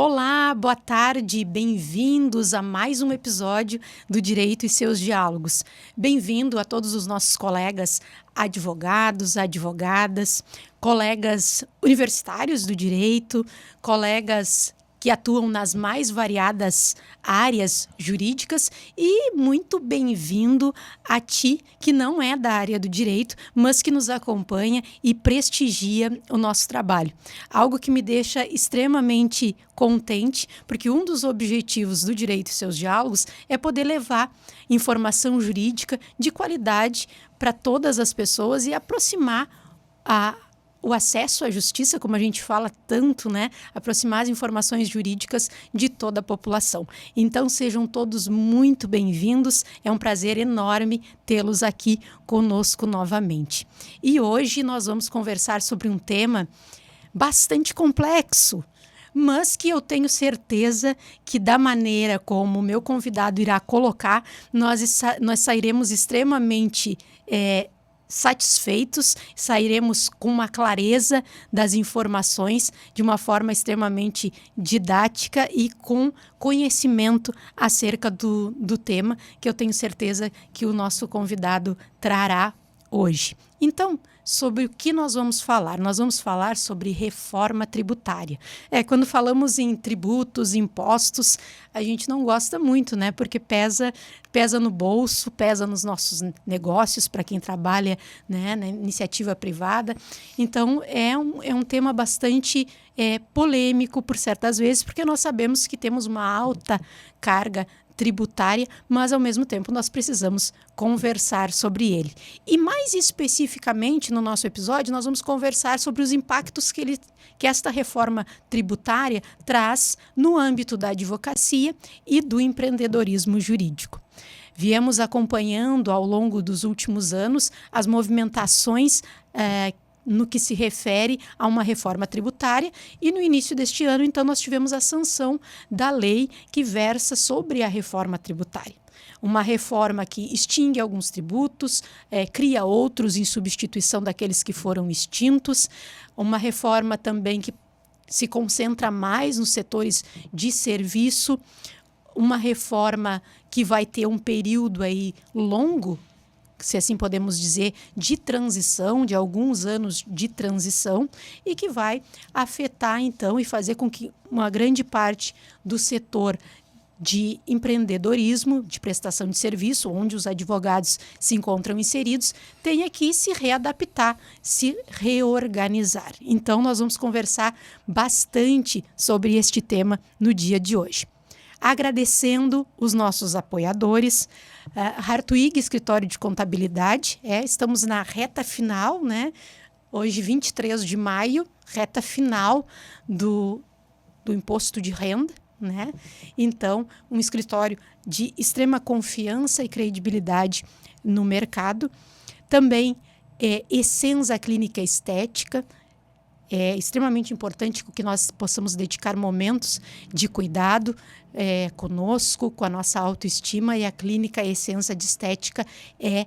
Olá, boa tarde, bem-vindos a mais um episódio do Direito e seus Diálogos. Bem-vindo a todos os nossos colegas advogados, advogadas, colegas universitários do direito, colegas que atuam nas mais variadas áreas jurídicas e muito bem-vindo a ti que não é da área do direito, mas que nos acompanha e prestigia o nosso trabalho. Algo que me deixa extremamente contente, porque um dos objetivos do Direito e seus Diálogos é poder levar informação jurídica de qualidade para todas as pessoas e aproximar o acesso à justiça, como a gente fala tanto, né? Aproximar as informações jurídicas de toda a população. Então, sejam todos muito bem-vindos. É um prazer enorme tê-los aqui conosco novamente. E hoje nós vamos conversar sobre um tema bastante complexo, mas que eu tenho certeza que da maneira como o meu convidado irá colocar, nós sairemos extremamente satisfeitos, sairemos com uma clareza das informações de uma forma extremamente didática e com conhecimento acerca do tema que eu tenho certeza que o nosso convidado trará hoje. Então, sobre o que nós vamos falar? Nós vamos falar sobre reforma tributária. Quando falamos em tributos, impostos, a gente não gosta muito, né? Porque pesa no bolso, pesa nos nossos negócios, para quem trabalha, né, na iniciativa privada. Então, é um tema bastante polêmico por certas vezes, porque nós sabemos que temos uma alta carga tributária, mas ao mesmo tempo nós precisamos conversar sobre ele. E mais especificamente no nosso episódio, nós vamos conversar sobre os impactos que esta reforma tributária traz no âmbito da advocacia e do empreendedorismo jurídico. Viemos acompanhando ao longo dos últimos anos as movimentações no que se refere a uma reforma tributária, e no início deste ano, então, nós tivemos a sanção da lei que versa sobre a reforma tributária. Uma reforma que extingue alguns tributos, cria outros em substituição daqueles que foram extintos, uma reforma também que se concentra mais nos setores de serviço, uma reforma que vai ter um período aí longo, se assim podemos dizer, de transição, de alguns anos de transição, e que vai afetar, então, e fazer com que uma grande parte do setor de empreendedorismo, de prestação de serviço, onde os advogados se encontram inseridos, tenha que se readaptar, se reorganizar. Então, nós vamos conversar bastante sobre este tema no dia de hoje. Agradecendo os nossos apoiadores, Hartwig, Escritório de Contabilidade, estamos na reta final, né? Hoje, 23 de maio, reta final do imposto de renda, né? Então, um escritório de extrema confiança e credibilidade no mercado. Também Essenza Clínica Estética. É extremamente importante que nós possamos dedicar momentos de cuidado conosco, com a nossa autoestima, e a Clínica Essenza de Estética é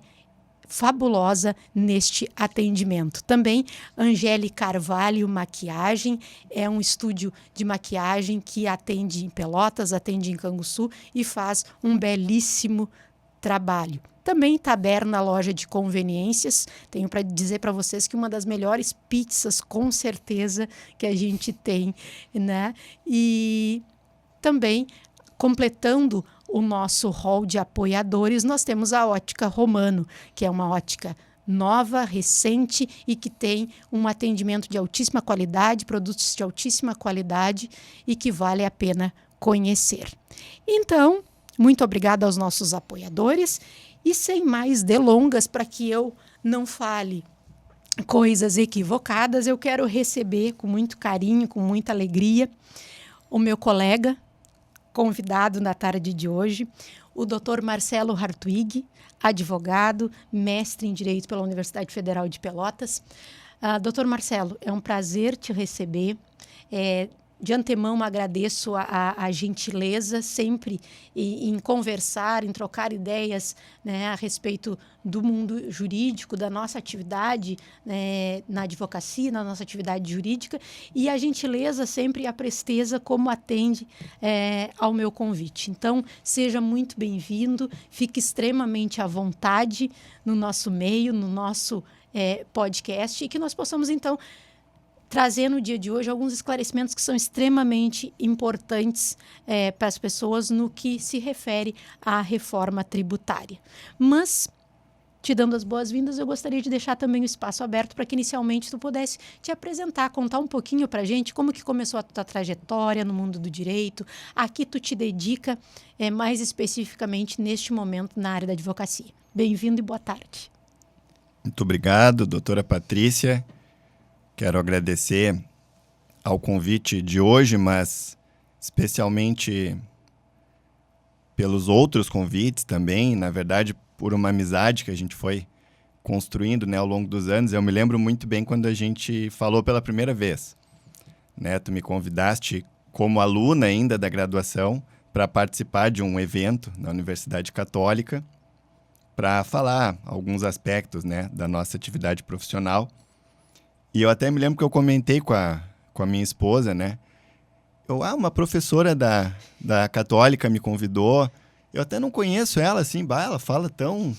fabulosa neste atendimento. Também Angele Carvalho Maquiagem, é um estúdio de maquiagem que atende em Pelotas, atende em Canguçu e faz um belíssimo trabalho. Também Taberna, loja de conveniências. Tenho para dizer para vocês que uma das melhores pizzas, com certeza, que a gente tem, né? E também, completando o nosso hall de apoiadores, nós temos a Ótica Romano, que é uma ótica nova, recente e que tem um atendimento de altíssima qualidade, produtos de altíssima qualidade e que vale a pena conhecer. Então, muito obrigada aos nossos apoiadores. E sem mais delongas, para que eu não fale coisas equivocadas, eu quero receber com muito carinho, com muita alegria, o meu colega, convidado na tarde de hoje, o Dr. Marcelo Hartwig, advogado, mestre em Direito pela Universidade Federal de Pelotas. Dr. Marcelo, é um prazer te receber. de antemão, agradeço a gentileza sempre em conversar, em trocar ideias, né, a respeito do mundo jurídico, da nossa atividade, né, na advocacia, na nossa atividade jurídica, e a gentileza sempre e a presteza como atende ao meu convite. Então, seja muito bem-vindo, fique extremamente à vontade no nosso meio, no nosso podcast, e que nós possamos, então, trazer no dia de hoje alguns esclarecimentos que são extremamente importantes para as pessoas no que se refere à reforma tributária. Mas, te dando as boas-vindas, eu gostaria de deixar também o espaço aberto para que inicialmente tu pudesse te apresentar, contar um pouquinho para a gente como que começou a tua trajetória no mundo do direito, a que tu te dedica mais especificamente neste momento na área da advocacia. Bem-vindo e boa tarde. Muito obrigado, doutora Patrícia. Quero agradecer ao convite de hoje, mas especialmente pelos outros convites também, na verdade, por uma amizade que a gente foi construindo, né, ao longo dos anos. Eu me lembro muito bem quando a gente falou pela primeira vez, né? Tu me convidaste como aluna ainda da graduação para participar de um evento na Universidade Católica para falar alguns aspectos, né, da nossa atividade profissional. E eu até me lembro que eu comentei com a minha esposa, né? Uma professora da Católica me convidou. Eu até não conheço ela, assim, ela fala tão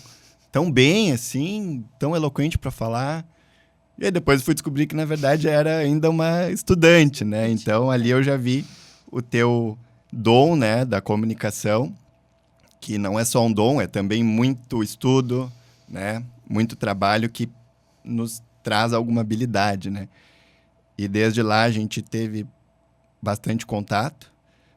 bem, assim, tão eloquente para falar. E aí depois eu fui descobrir que, na verdade, era ainda uma estudante, né? Então, ali eu já vi o teu dom, né, da comunicação, que não é só um dom, é também muito estudo, né? Muito trabalho que nos traz alguma habilidade, né? E desde lá a gente teve bastante contato,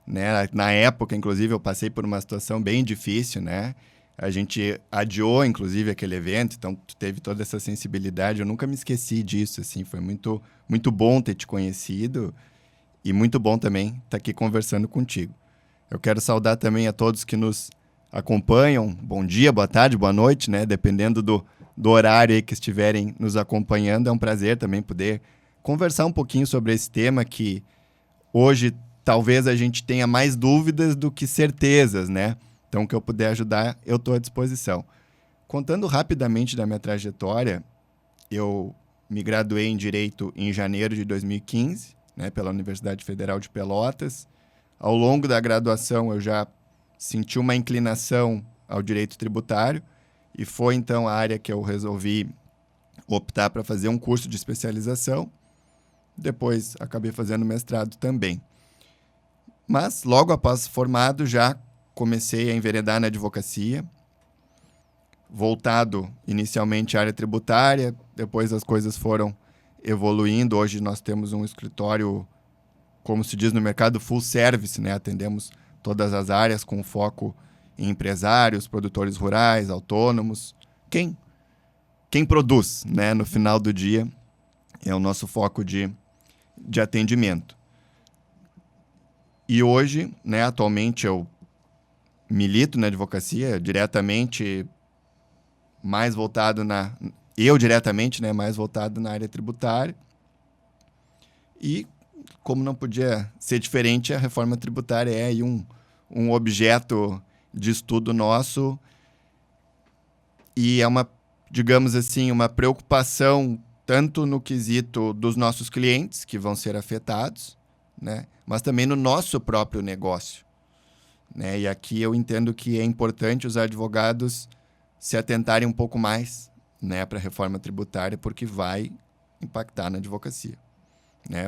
né? Na época, inclusive, eu passei por uma situação bem difícil, né? A gente adiou, inclusive, aquele evento, então teve toda essa sensibilidade. Eu nunca me esqueci disso, assim. Foi muito, muito bom ter te conhecido e muito bom também estar aqui conversando contigo. Eu quero saudar também a todos que nos acompanham. Bom dia, boa tarde, boa noite, né? Dependendo do horário aí que estiverem nos acompanhando. É um prazer também poder conversar um pouquinho sobre esse tema que hoje talvez a gente tenha mais dúvidas do que certezas, né? Então, o que eu puder ajudar, eu estou à disposição. Contando rapidamente da minha trajetória, eu me graduei em Direito em janeiro de 2015, né, pela Universidade Federal de Pelotas. Ao longo da graduação, eu já senti uma inclinação ao direito tributário, e foi, então, a área que eu resolvi optar para fazer um curso de especialização. Depois, acabei fazendo mestrado também. Mas, logo após formado, já comecei a enveredar na advocacia, voltado inicialmente à área tributária, depois as coisas foram evoluindo. Hoje nós temos um escritório, como se diz no mercado, full service, né? Atendemos todas as áreas com foco em empresários, produtores rurais, autônomos, quem produz, né? No final do dia, é o nosso foco de atendimento. E hoje, né, atualmente, eu milito na advocacia diretamente, mais voltado mais voltado na área tributária. E, como não podia ser diferente, a reforma tributária é aí um objeto de estudo nosso, e é uma, digamos assim, uma preocupação tanto no quesito dos nossos clientes, que vão ser afetados, né, mas também no nosso próprio negócio, né? E aqui eu entendo que é importante os advogados se atentarem um pouco mais, né, para a reforma tributária, porque vai impactar na advocacia, né?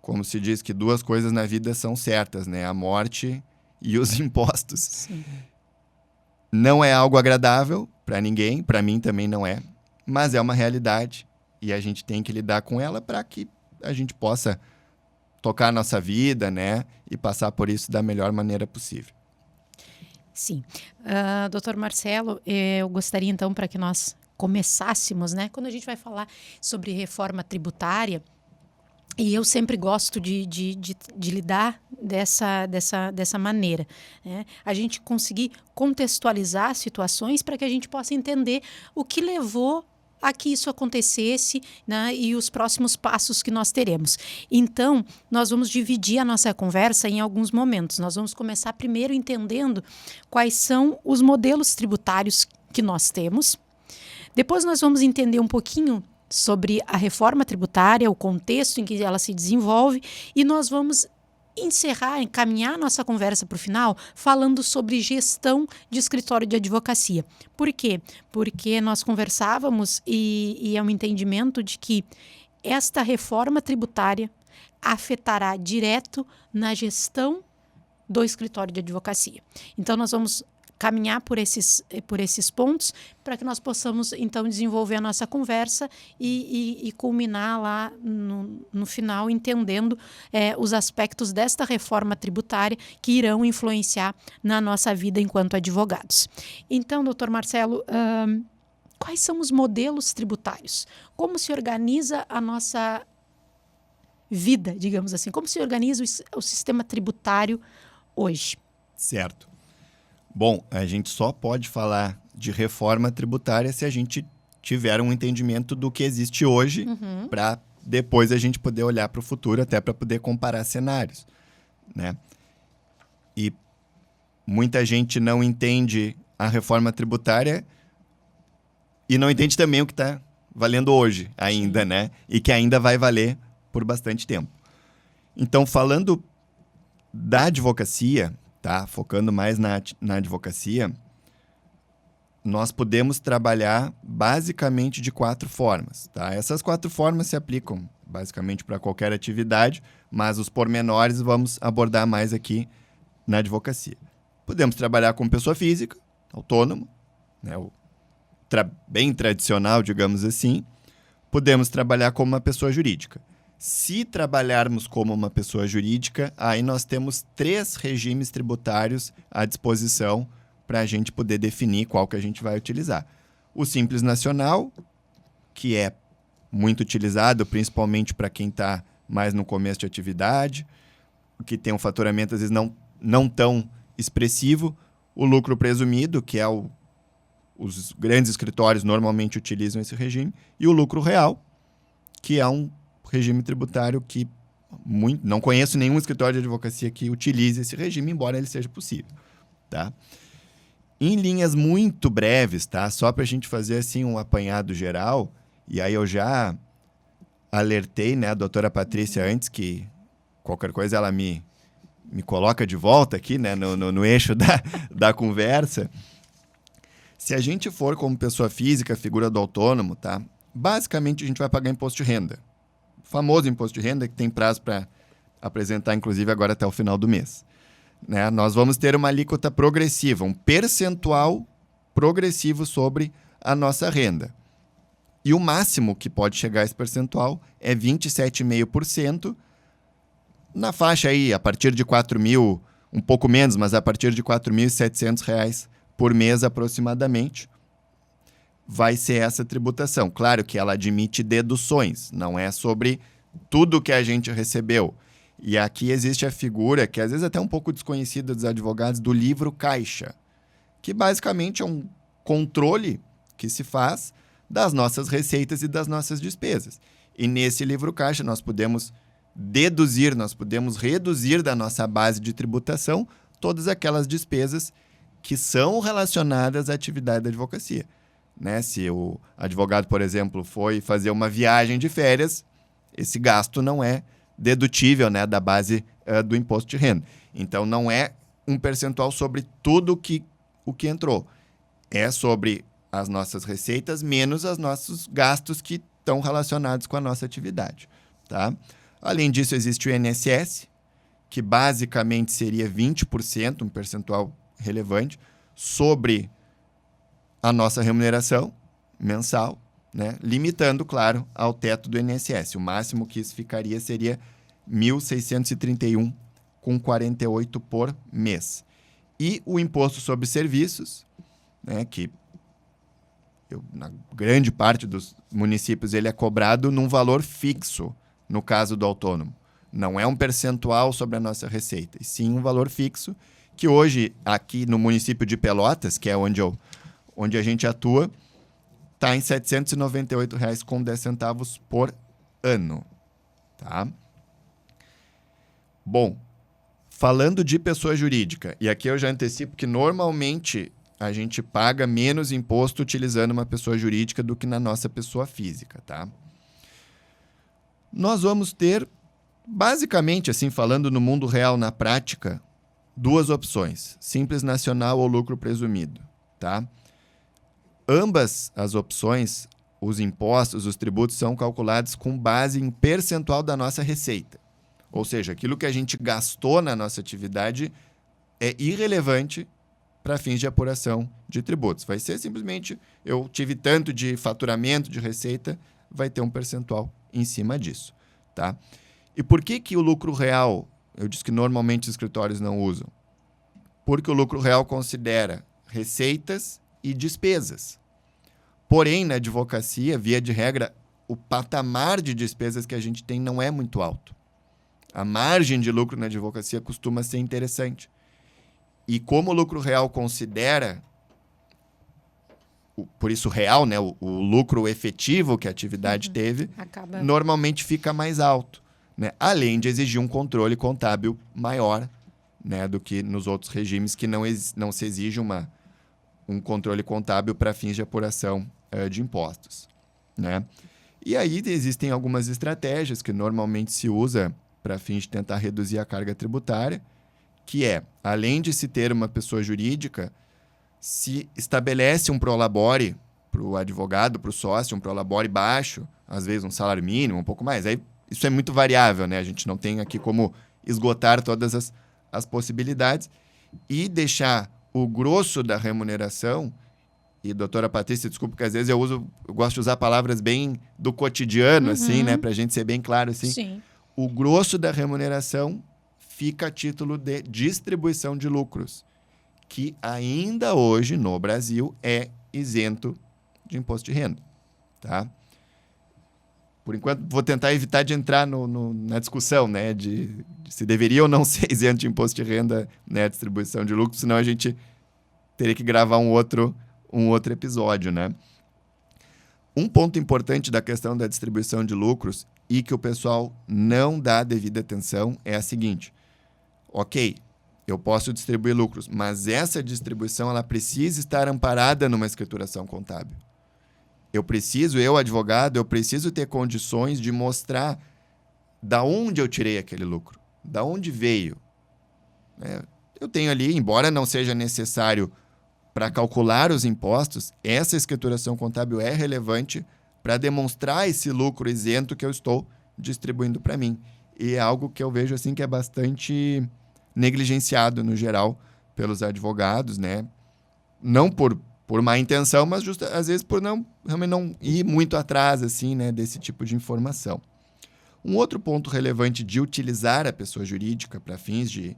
Como se diz que duas coisas na vida são certas, né? A morte e os impostos. Sim. Não é algo agradável para ninguém, para mim também não é, mas é uma realidade e a gente tem que lidar com ela para que a gente possa tocar a nossa vida, né, e passar por isso da melhor maneira possível. Sim. Doutor Marcelo, eu gostaria então para que nós começássemos, né, quando a gente vai falar sobre reforma tributária, e eu sempre gosto de lidar dessa maneira, né? A gente conseguir contextualizar situações para que a gente possa entender o que levou a que isso acontecesse, né, e os próximos passos que nós teremos. Então, nós vamos dividir a nossa conversa em alguns momentos. Nós vamos começar primeiro entendendo quais são os modelos tributários que nós temos. Depois nós vamos entender um pouquinho sobre a reforma tributária, o contexto em que ela se desenvolve, e nós vamos encaminhar nossa conversa para o final falando sobre gestão de escritório de advocacia. Por quê? Porque nós conversávamos e é um entendimento de que esta reforma tributária afetará direto na gestão do escritório de advocacia. Então, nós vamos caminhar por esses pontos para que nós possamos, então, desenvolver a nossa conversa e culminar lá no final, entendendo os aspectos desta reforma tributária que irão influenciar na nossa vida enquanto advogados. Então, doutor Marcelo, quais são os modelos tributários? Como se organiza a nossa vida, digamos assim? Como se organiza o sistema tributário hoje? Certo. Bom, a gente só pode falar de reforma tributária se a gente tiver um entendimento do que existe hoje, para depois a gente poder olhar para o futuro, até para poder comparar cenários, né? E muita gente não entende a reforma tributária e não entende também o que está valendo hoje ainda, né? E que ainda vai valer por bastante tempo. Então, falando da advocacia, tá? Focando mais na advocacia, nós podemos trabalhar basicamente de 4 formas, tá? Essas 4 formas se aplicam basicamente para qualquer atividade, mas os pormenores vamos abordar mais aqui na advocacia. Podemos trabalhar como pessoa física, autônomo, né? Bem tradicional, digamos assim. Podemos trabalhar como uma pessoa jurídica. Se trabalharmos como uma pessoa jurídica, aí nós temos 3 regimes tributários à disposição para a gente poder definir qual que a gente vai utilizar. O Simples Nacional, que é muito utilizado, principalmente para quem está mais no começo de atividade, que tem um faturamento às vezes não tão expressivo. O lucro presumido, que é os grandes escritórios normalmente utilizam esse regime. E o lucro real, que é um regime tributário que não conheço nenhum escritório de advocacia que utilize esse regime, embora ele seja possível, tá? Em linhas muito breves, tá? Só para a gente fazer assim um apanhado geral, e aí eu já alertei, né, a doutora Patrícia antes, que qualquer coisa ela me coloca de volta aqui, né, no eixo da conversa. Se a gente for como pessoa física, figura do autônomo, tá? Basicamente a gente vai pagar imposto de renda. Famoso imposto de renda, que tem prazo para apresentar, inclusive, agora até o final do mês. Né? Nós vamos ter uma alíquota progressiva, um percentual progressivo sobre a nossa renda. E o máximo que pode chegar a esse percentual é 27,5%, na faixa aí, a partir de 4.000, um pouco menos, mas a partir de R$ 4.700 por mês aproximadamente, vai ser essa tributação. Claro que ela admite deduções, não é sobre tudo que a gente recebeu. E aqui existe a figura, que às vezes é até um pouco desconhecida dos advogados, do livro caixa, que basicamente é um controle que se faz das nossas receitas e das nossas despesas. E nesse livro caixa nós podemos deduzir, nós podemos reduzir da nossa base de tributação todas aquelas despesas que são relacionadas à atividade da advocacia. Né? Se o advogado, por exemplo, foi fazer uma viagem de férias, esse gasto não é dedutível, né, da base do imposto de renda. Então, não é um percentual sobre tudo o que entrou. É sobre as nossas receitas menos os nossos gastos que estão relacionados com a nossa atividade. Tá? Além disso, existe o INSS, que basicamente seria 20%, um percentual relevante, sobre a nossa remuneração mensal, né? Limitando, claro, ao teto do INSS. O máximo que isso ficaria seria R$ 1.631,48 por mês. E o imposto sobre serviços, né, que na grande parte dos municípios ele é cobrado num valor fixo, no caso do autônomo. Não é um percentual sobre a nossa receita, e sim um valor fixo, que hoje, aqui no município de Pelotas, que é onde a gente atua, está em R$ 798,10 por ano. Tá? Bom, falando de pessoa jurídica, e aqui eu já antecipo que normalmente a gente paga menos imposto utilizando uma pessoa jurídica do que na nossa pessoa física, tá? Nós vamos ter, basicamente, assim, falando no mundo real, na prática, duas opções, Simples Nacional ou lucro presumido, tá? Ambas as opções, os impostos, os tributos são calculados com base em percentual da nossa receita. Ou seja, aquilo que a gente gastou na nossa atividade é irrelevante para fins de apuração de tributos. Vai ser simplesmente, eu tive tanto de faturamento, de receita, vai ter um percentual em cima disso. Tá? E por que o lucro real, eu disse que normalmente os escritórios não usam? Porque o lucro real considera receitas e despesas. Porém, na advocacia, via de regra, o patamar de despesas que a gente tem não é muito alto. A margem de lucro na advocacia costuma ser interessante. E como o lucro real considera, por isso real, né, o lucro efetivo que a atividade teve, normalmente fica mais alto, né? Além de exigir um controle contábil maior, né, do que nos outros regimes que não se exige um controle contábil para fins de apuração de impostos, né? E aí existem algumas estratégias que normalmente se usa para fins de tentar reduzir a carga tributária, que é, além de se ter uma pessoa jurídica, se estabelece um prolabore para o advogado, para o sócio, um prolabore baixo, às vezes um salário mínimo, um pouco mais. Aí, isso é muito variável, né? A gente não tem aqui como esgotar todas as possibilidades e deixar o grosso da remuneração, e doutora Patrícia, desculpa que às vezes eu gosto de usar palavras bem do cotidiano, assim, né? Para a gente ser bem claro, assim. Sim. O grosso da remuneração fica a título de distribuição de lucros, que ainda hoje, no Brasil, é isento de imposto de renda. Tá? Por enquanto, vou tentar evitar de entrar na discussão, né, de se deveria ou não ser isento de imposto de renda, né, a distribuição de lucros, senão a gente teria que gravar um outro episódio, né? Um ponto importante da questão da distribuição de lucros e que o pessoal não dá devida atenção é a seguinte: ok, eu posso distribuir lucros, mas essa distribuição ela precisa estar amparada numa escrituração contábil. Eu, advogado, eu preciso ter condições de mostrar da onde eu tirei aquele lucro, da onde veio. Eu tenho ali, embora não seja necessário para calcular os impostos, essa escrituração contábil é relevante para demonstrar esse lucro isento que eu estou distribuindo para mim. E é algo que eu vejo assim que é bastante negligenciado no geral pelos advogados, né? Não por má intenção, mas às vezes por realmente não ir muito atrás assim, né, desse tipo de informação. Um outro ponto relevante de utilizar a pessoa jurídica para fins de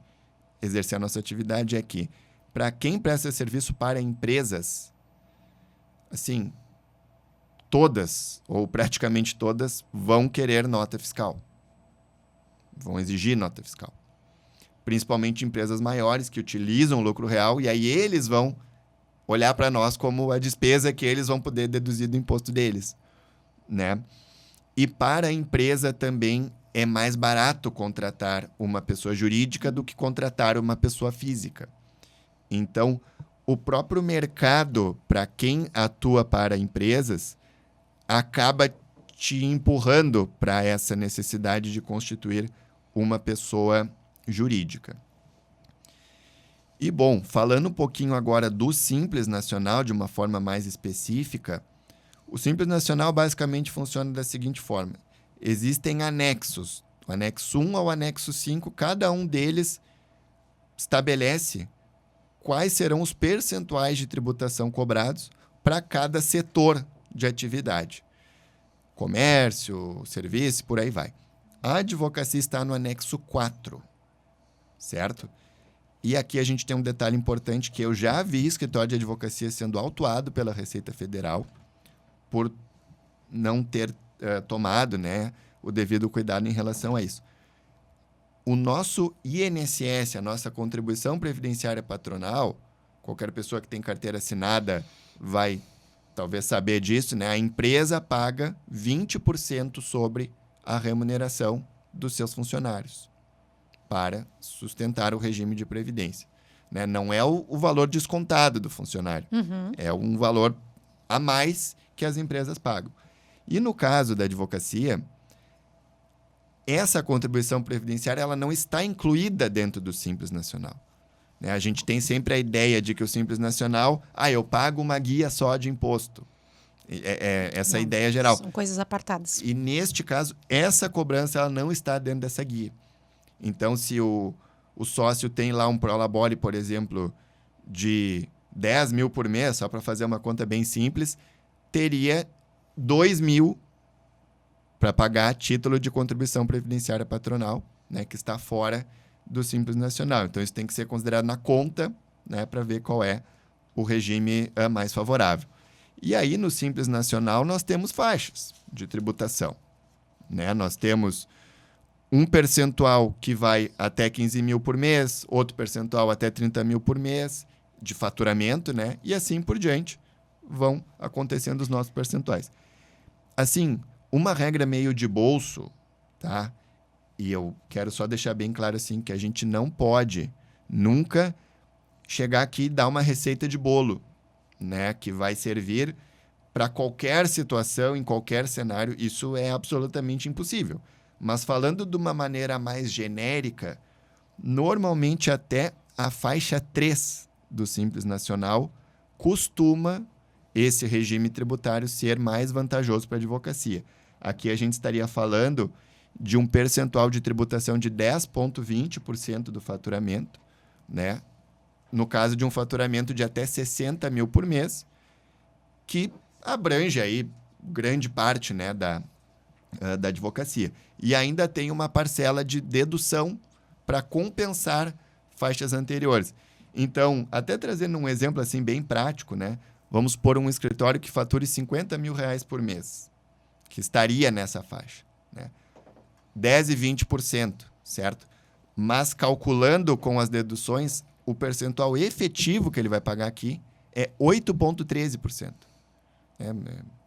exercer a nossa atividade é que, para quem presta serviço para empresas, assim, todas, ou praticamente todas, vão querer nota fiscal. Vão exigir nota fiscal. Principalmente empresas maiores que utilizam o lucro real, e aí eles vão olhar para nós como a despesa que eles vão poder deduzir do imposto deles, né? E para a empresa também é mais barato contratar uma pessoa jurídica do que contratar uma pessoa física. Então, o próprio mercado, para quem atua para empresas, acaba te empurrando para essa necessidade de constituir uma pessoa jurídica. E, bom, falando um pouquinho agora do Simples Nacional de uma forma mais específica, o Simples Nacional basicamente funciona da seguinte forma: existem anexos, o anexo 1 ao anexo 5, cada um deles estabelece quais serão os percentuais de tributação cobrados para cada setor de atividade. Comércio, serviço, por aí vai. A advocacia está no anexo 4, certo? E aqui a gente tem um detalhe importante que eu já vi escritório de advocacia sendo autuado pela Receita Federal por não ter tomado, né, o devido cuidado em relação a isso. O nosso INSS, a nossa contribuição previdenciária patronal, qualquer pessoa que tem carteira assinada vai talvez saber disso, né? A empresa paga 20% sobre a remuneração dos seus funcionários para sustentar o regime de previdência. Né? Não é o valor descontado do funcionário, é um valor a mais que as empresas pagam. E no caso da advocacia, essa contribuição previdenciária ela não está incluída dentro do Simples Nacional. Né? A gente tem sempre a ideia de que o Simples Nacional, eu pago uma guia só de imposto. Essa ideia geral. São coisas apartadas. E neste caso, essa cobrança ela não está dentro dessa guia. Então, se o sócio tem lá um prolabore, por exemplo, de 10 mil por mês, só para fazer uma conta bem simples, teria 2 mil para pagar título de contribuição previdenciária patronal, né, que está fora do Simples Nacional. Então, isso tem que ser considerado na conta, né, para ver qual é o regime mais favorável. E aí, no Simples Nacional, nós temos faixas de tributação. Né? Nós temos um percentual que vai até 15 mil por mês, outro percentual até 30 mil por mês de faturamento, né? E assim por diante vão acontecendo os nossos percentuais. Assim, uma regra meio de bolso, tá? E eu quero só deixar bem claro assim que a gente não pode nunca chegar aqui e dar uma receita de bolo, né? Que vai servir para qualquer situação, em qualquer cenário. Isso é absolutamente impossível. Mas falando de uma maneira mais genérica, normalmente até a faixa 3 do Simples Nacional costuma esse regime tributário ser mais vantajoso para a advocacia. Aqui a gente estaria falando de um percentual de tributação de 10,20% do faturamento, né? No caso de um faturamento de até 60 mil por mês, que abrange aí grande parte, né, da advocacia. E ainda tem uma parcela de dedução para compensar faixas anteriores. Então, até trazendo um exemplo assim bem prático, né? Vamos pôr um escritório que fature 50 mil reais por mês, que estaria nessa faixa. Né? 10% e 20%, certo? Mas calculando com as deduções, o percentual efetivo que ele vai pagar aqui é 8,13%.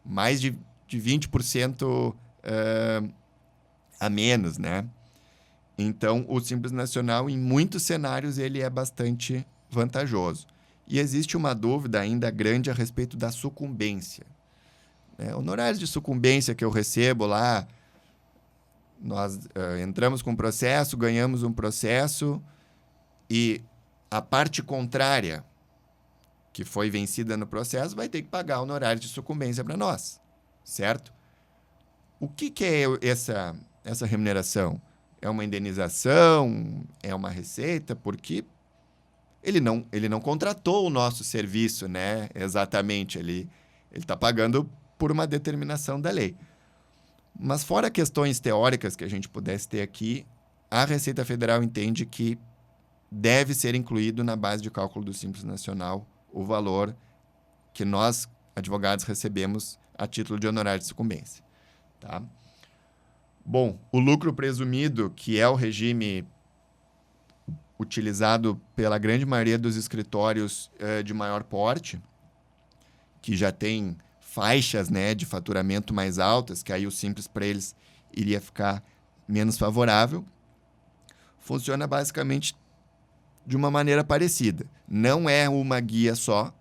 Mais de 20% a menos, né? Então, o Simples Nacional, em muitos cenários, ele é bastante vantajoso. E existe uma dúvida ainda grande a respeito da sucumbência. Honorários de sucumbência que eu recebo lá, nós entramos com um processo, ganhamos um processo e a parte contrária, que foi vencida no processo, vai ter que pagar honorário de sucumbência para nós, certo? O que é essa remuneração? É uma indenização? É uma receita? Porque ele não contratou o nosso serviço, né? Exatamente. Ele está pagando por uma determinação da lei. Mas fora questões teóricas que a gente pudesse ter aqui, a Receita Federal entende que deve ser incluído na base de cálculo do Simples Nacional o valor que nós, advogados, recebemos a título de honorário de sucumbência. Tá? Bom, o lucro presumido, que é o regime utilizado pela grande maioria dos escritórios de maior porte, que já tem faixas, né, de faturamento mais altas, que aí o Simples para eles iria ficar menos favorável, funciona basicamente de uma maneira parecida. Não é uma guia só,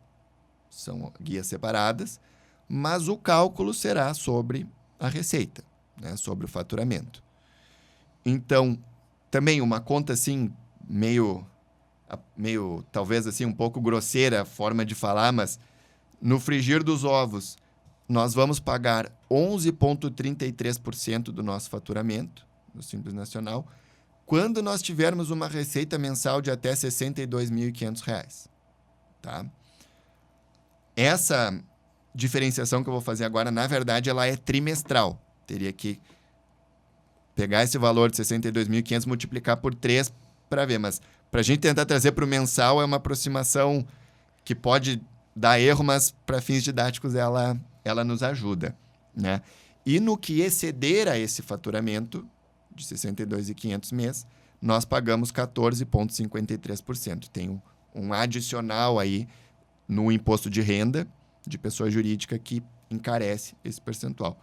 são guias separadas, mas o cálculo será sobre a receita, né, sobre o faturamento. Então, também uma conta assim, meio talvez assim um pouco grosseira a forma de falar, mas no frigir dos ovos, nós vamos pagar 11,33% do nosso faturamento, do Simples Nacional, quando nós tivermos uma receita mensal de até R$ 62.500. Tá? Essa diferenciação que eu vou fazer agora, na verdade, ela é trimestral. Teria que pegar esse valor de 62.500 e multiplicar por 3 para ver. Mas para a gente tentar trazer para o mensal, é uma aproximação que pode dar erro, mas para fins didáticos ela nos ajuda. Né? E no que exceder a esse faturamento de 62.500 mês, nós pagamos 14,53%. Tem um adicional aí no imposto de renda, de pessoa jurídica que encarece esse percentual.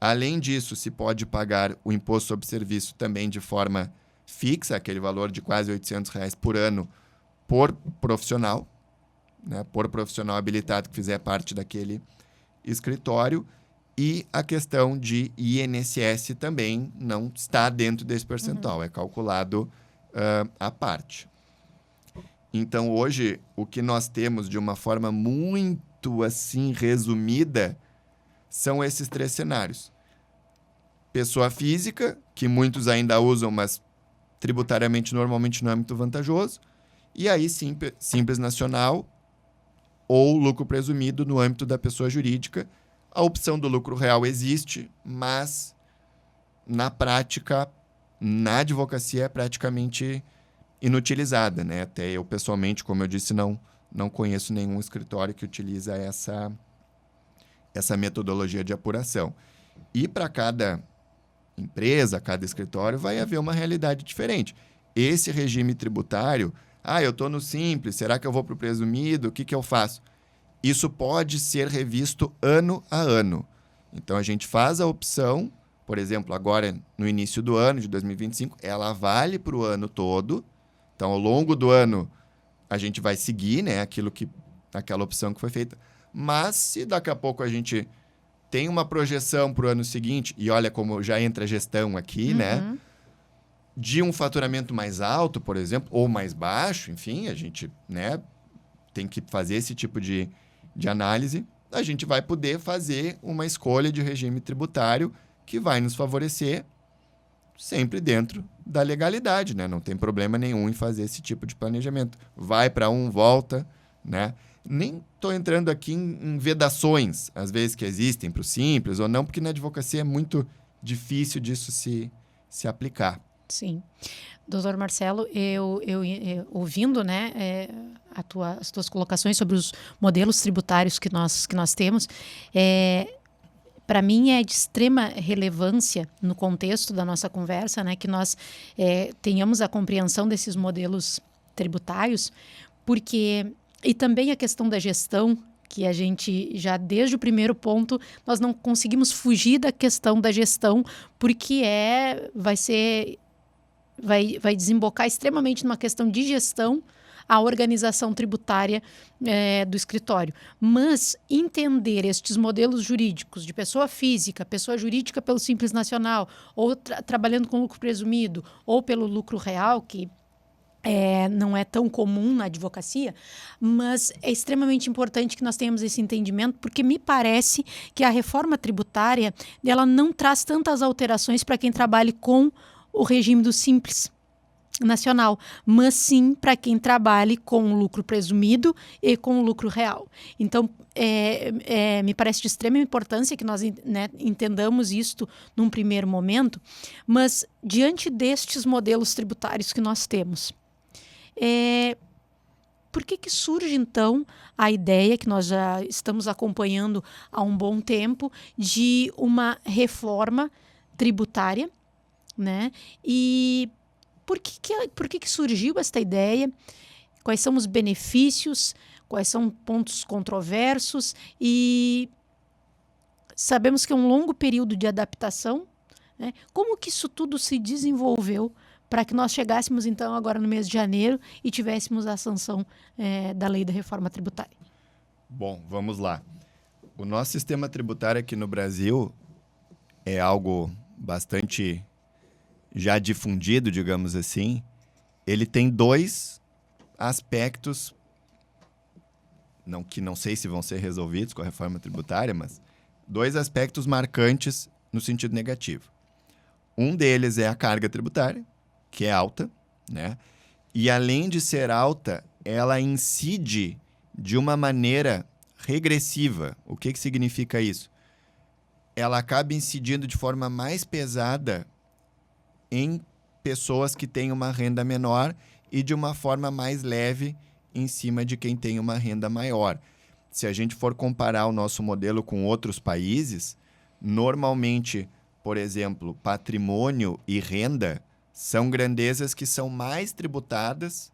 Além disso, se pode pagar o imposto sobre serviço também de forma fixa, aquele valor de quase R$800 por ano por profissional, né, por profissional habilitado que fizer parte daquele escritório. E a questão de INSS também não está dentro desse percentual, é calculado à parte. Então, hoje, o que nós temos de uma forma muito assim resumida são esses 3 cenários. Pessoa física, que muitos ainda usam, mas tributariamente normalmente não é muito vantajoso. E aí, Simples Nacional ou lucro presumido no âmbito da pessoa jurídica. A opção do lucro real existe, mas na prática, na advocacia, é praticamente inutilizada, né? Até eu, pessoalmente, como eu disse, não conheço nenhum escritório que utiliza essa metodologia de apuração. E para cada empresa, cada escritório, vai haver uma realidade diferente. Esse regime tributário, eu estou no Simples, será que eu vou para o presumido? O que eu faço? Isso pode ser revisto ano a ano. Então, a gente faz a opção, por exemplo, agora no início do ano de 2025, ela vale para o ano todo. Então, ao longo do ano, a gente vai seguir, né, aquela opção que foi feita. Mas, se daqui a pouco a gente tem uma projeção para o ano seguinte, e olha como já entra a gestão aqui, né, de um faturamento mais alto, por exemplo, ou mais baixo, enfim, a gente, né, tem que fazer esse tipo de análise, a gente vai poder fazer uma escolha de regime tributário que vai nos favorecer sempre dentro da legalidade, né? Não tem problema nenhum em fazer esse tipo de planejamento. Vai para um, volta, né? Nem estou entrando aqui em vedações, às vezes, que existem para o Simples ou não, porque na advocacia é muito difícil disso se aplicar. Sim. Doutor Marcelo, eu ouvindo, né, as tuas colocações sobre os modelos tributários que nós temos, para mim é de extrema relevância no contexto da nossa conversa, né, que nós tenhamos a compreensão desses modelos tributários, porque, e também a questão da gestão, que a gente já desde o primeiro ponto nós não conseguimos fugir da questão da gestão, porque vai desembocar extremamente numa questão de gestão a organização tributária do escritório. Mas entender estes modelos jurídicos de pessoa física, pessoa jurídica pelo Simples Nacional, ou trabalhando com lucro presumido, ou pelo lucro real, que não é tão comum na advocacia, mas é extremamente importante que nós tenhamos esse entendimento, porque me parece que a reforma tributária ela não traz tantas alterações para quem trabalhe com o regime do Simples Nacional, mas sim para quem trabalhe com o lucro presumido e com o lucro real. Então, me parece de extrema importância que nós, né, entendamos isto num primeiro momento, mas diante destes modelos tributários que nós temos, por que surge, então, a ideia, que nós já estamos acompanhando há um bom tempo, de uma reforma tributária, né? E por que surgiu esta ideia? Quais são os benefícios? Quais são pontos controversos? E sabemos que é um longo período de adaptação, né? Como que isso tudo se desenvolveu para que nós chegássemos, então, agora no mês de janeiro e tivéssemos a sanção da lei da reforma tributária? Bom, vamos lá. O nosso sistema tributário aqui no Brasil é algo bastante já difundido, digamos assim. Ele tem 2 aspectos, que não sei se vão ser resolvidos com a reforma tributária, mas 2 aspectos marcantes no sentido negativo. Um deles é a carga tributária, que é alta, né? E além de ser alta, ela incide de uma maneira regressiva. O que significa isso? Ela acaba incidindo de forma mais pesada em pessoas que têm uma renda menor e de uma forma mais leve em cima de quem tem uma renda maior. Se a gente for comparar o nosso modelo com outros países, normalmente, por exemplo, patrimônio e renda são grandezas que são mais tributadas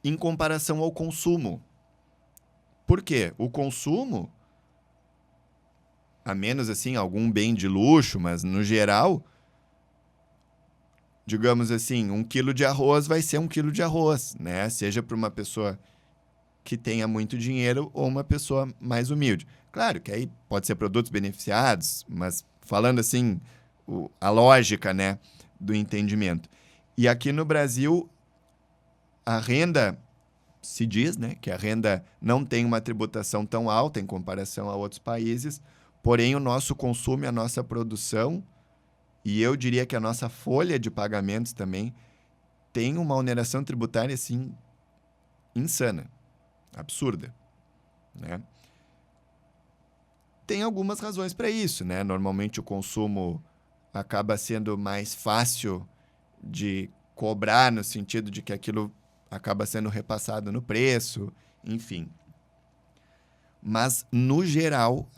em comparação ao consumo. Por quê? O consumo, a menos assim, algum bem de luxo, mas no geral, digamos assim, 1 quilo de arroz vai ser 1 quilo de arroz, né? Seja para uma pessoa que tenha muito dinheiro ou uma pessoa mais humilde. Claro que aí pode ser produtos beneficiados, mas falando assim, a lógica, né, do entendimento. E aqui no Brasil, a renda, se diz, né, que a renda não tem uma tributação tão alta em comparação a outros países, porém o nosso consumo e a nossa produção, e eu diria que a nossa folha de pagamentos também, tem uma oneração tributária, assim, insana, absurda, né? Tem algumas razões para isso, né? Normalmente o consumo acaba sendo mais fácil de cobrar, no sentido de que aquilo acaba sendo repassado no preço, enfim. Mas, no geral,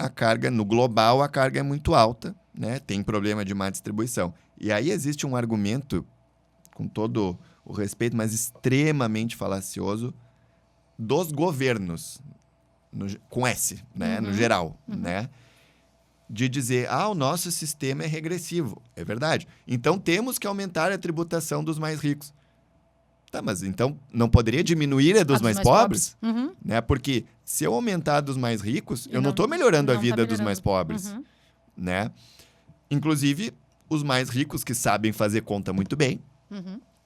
no global, a carga é muito alta, né? Tem problema de má distribuição. E aí existe um argumento, com todo o respeito, mas extremamente falacioso, dos governos, com S, né? No geral, né? De dizer, o nosso sistema é regressivo. É verdade. Então, temos que aumentar a tributação dos mais ricos. Tá, mas então não poderia diminuir a dos mais pobres? Né? Porque se eu aumentar a dos mais ricos, eu não estou melhorando a vida dos mais pobres. Né? Inclusive, os mais ricos que sabem fazer conta muito bem,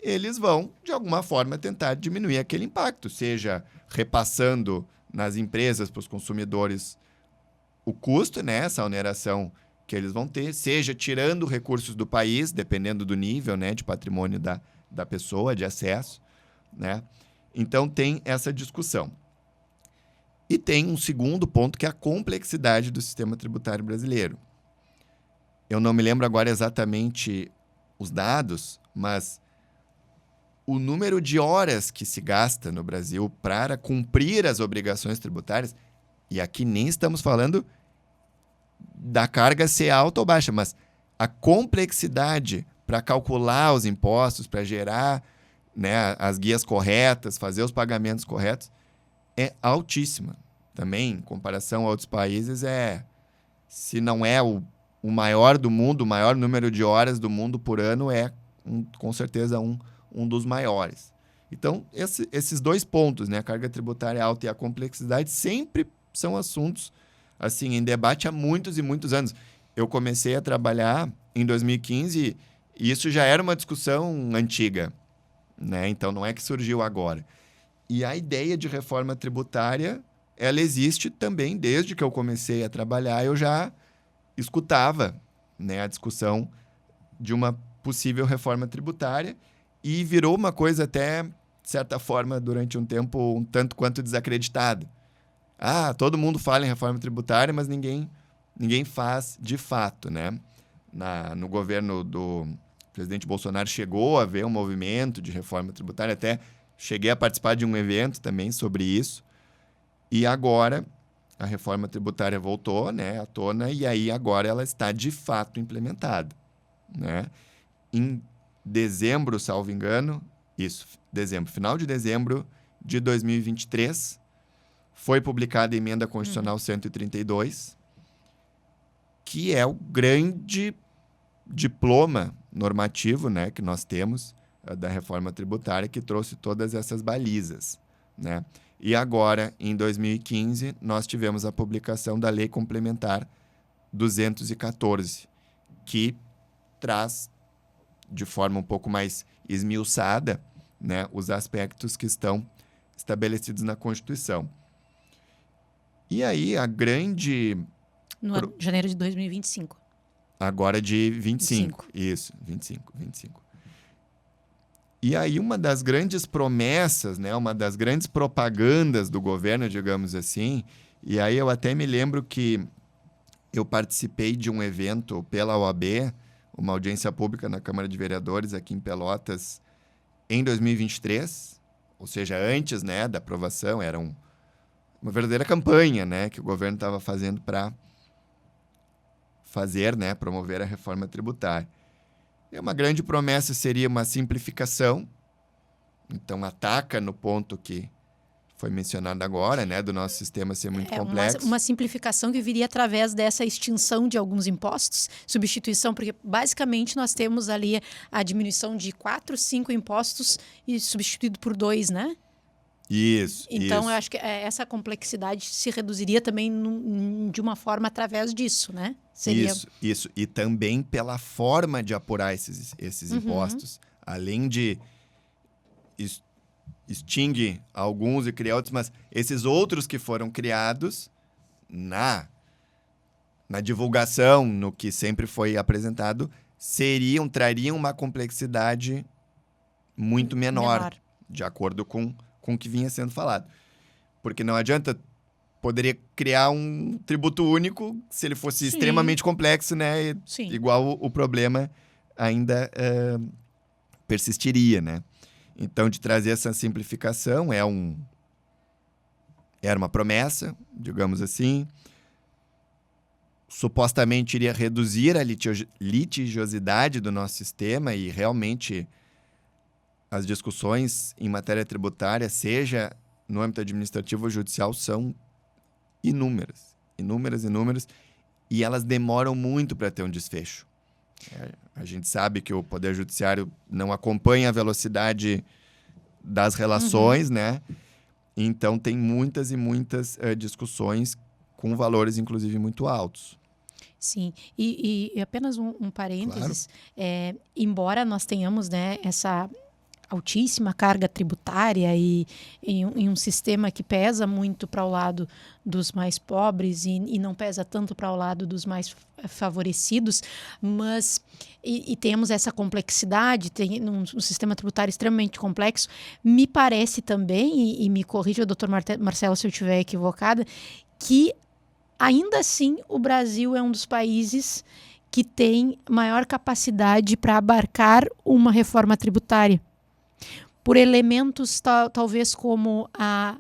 eles vão, de alguma forma, tentar diminuir aquele impacto, seja repassando nas empresas para os consumidores o custo, né, essa oneração que eles vão ter, seja tirando recursos do país, dependendo do nível, né, de patrimônio da pessoa, de acesso, né? Então, tem essa discussão. E tem um segundo ponto, que é a complexidade do sistema tributário brasileiro. Eu não me lembro agora exatamente os dados, mas o número de horas que se gasta no Brasil para cumprir as obrigações tributárias, e aqui nem estamos falando da carga ser alta ou baixa, mas a complexidade para calcular os impostos, para gerar, né, as guias corretas, fazer os pagamentos corretos, é altíssima. Também, em comparação a outros países, se não é o maior do mundo, o maior número de horas do mundo por ano, com certeza um dos maiores. Então, esses dois pontos, né, a carga tributária alta e a complexidade, sempre são assuntos assim, em debate há muitos e muitos anos. Eu comecei a trabalhar em 2015 e isso já era uma discussão antiga, né? Então, não é que surgiu agora. E a ideia de reforma tributária, ela existe também desde que eu comecei a trabalhar. Eu já escutava, né, a discussão de uma possível reforma tributária e virou uma coisa até, de certa forma, durante um tempo, um tanto quanto desacreditada. Todo mundo fala em reforma tributária, mas ninguém faz de fato, né? No governo do presidente Bolsonaro chegou a haver um movimento de reforma tributária, até cheguei a participar de um evento também sobre isso. E agora a reforma tributária voltou, né, à tona, e aí agora ela está de fato implementada, né? Em dezembro, salvo engano, final de dezembro de 2023, foi publicada a Emenda Constitucional 132, que é o grande diploma normativo, né, que nós temos da reforma tributária, que trouxe todas essas balizas, né? E agora, em 2015, nós tivemos a publicação da Lei Complementar 214, que traz, de forma um pouco mais esmiuçada, né, os aspectos que estão estabelecidos na Constituição. E aí, a grande... Janeiro de 2025. Agora de 25. Isso, 25. E aí, uma das grandes promessas, né, uma das grandes propagandas do governo, digamos assim, e aí eu até me lembro que eu participei de um evento pela OAB, uma audiência pública na Câmara de Vereadores aqui em Pelotas, em 2023, ou seja, antes, né, da aprovação, era uma verdadeira campanha, né, que o governo estava fazendo para né, promover a reforma tributária. E uma grande promessa seria uma simplificação, então ataca no ponto que foi mencionado agora, né, do nosso sistema ser muito complexo. Uma simplificação que viria através dessa extinção de alguns impostos, substituição, porque basicamente nós temos ali a diminuição de 4, 5 impostos e substituído por 2, né? Isso. Então, eu acho que essa complexidade se reduziria também de uma forma através disso, né? Seria... Isso. E também pela forma de apurar esses impostos. Além de extingue alguns e criar outros, mas esses outros que foram criados na divulgação, no que sempre foi apresentado, trariam uma complexidade muito menor. De acordo com o que vinha sendo falado. Porque não adianta, poderia criar um tributo único se ele fosse extremamente complexo, né? Igual o problema ainda persistiria, né? Então, de trazer essa simplificação era uma promessa, digamos assim. Supostamente iria reduzir a litigiosidade do nosso sistema e realmente as discussões em matéria tributária, seja no âmbito administrativo ou judicial, são inúmeras, e elas demoram muito para ter um desfecho. A gente sabe que o Poder Judiciário não acompanha a velocidade das relações, né? Então, tem muitas e muitas discussões com valores, inclusive, muito altos. Sim, e apenas um parênteses. Claro. Embora nós tenhamos, né, essa altíssima carga tributária e em um sistema que pesa muito para o lado dos mais pobres e não pesa tanto para o lado dos mais favorecidos, mas e temos essa complexidade, tem um sistema tributário extremamente complexo, me parece também, e me corrija, doutor Marcelo, se eu estiver equivocada, que ainda assim o Brasil é um dos países que tem maior capacidade para abarcar uma reforma tributária. Por elementos talvez como a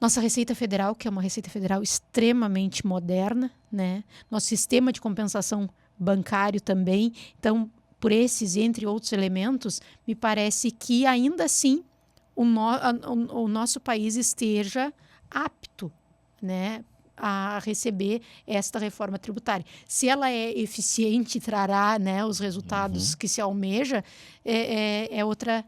nossa Receita Federal, que é uma Receita Federal extremamente moderna, né? Nosso sistema de compensação bancário também. Então, por esses, entre outros elementos, me parece que ainda assim o nosso país esteja apto, né, a receber esta reforma tributária. Se ela é eficiente, trará, né, os resultados que se almeja, é outra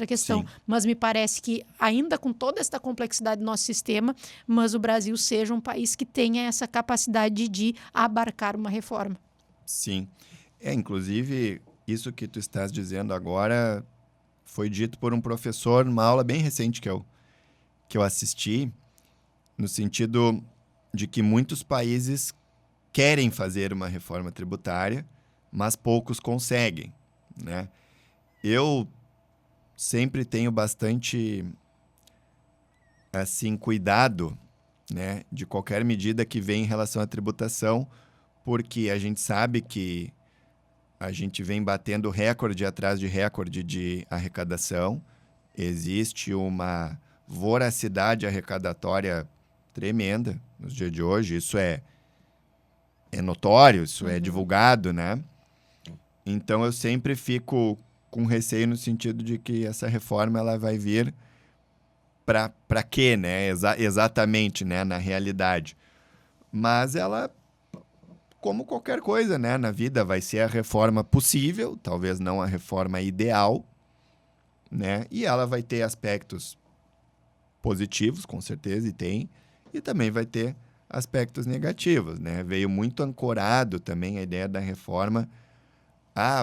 questão. Sim. Mas me parece que, ainda com toda esta complexidade do nosso sistema, mas o Brasil seja um país que tenha essa capacidade de abarcar uma reforma. Sim. Inclusive, isso que tu estás dizendo agora foi dito por um professor numa aula bem recente que eu assisti, no sentido de que muitos países querem fazer uma reforma tributária, mas poucos conseguem, né? Eu sempre tenho bastante assim, cuidado, né, de qualquer medida que vem em relação à tributação, porque a gente sabe que a gente vem batendo recorde atrás de recorde de arrecadação, existe uma voracidade arrecadatória tremenda nos dias de hoje, isso é notório, isso é divulgado, né? Então, eu sempre fico com receio no sentido de que essa reforma ela vai vir para quê, né? Exatamente, né? Na realidade. Mas ela, como qualquer coisa, né? Na vida, vai ser a reforma possível, talvez não a reforma ideal, né? E ela vai ter aspectos positivos, com certeza, e também vai ter aspectos negativos, né? Veio muito ancorado também a ideia da reforma.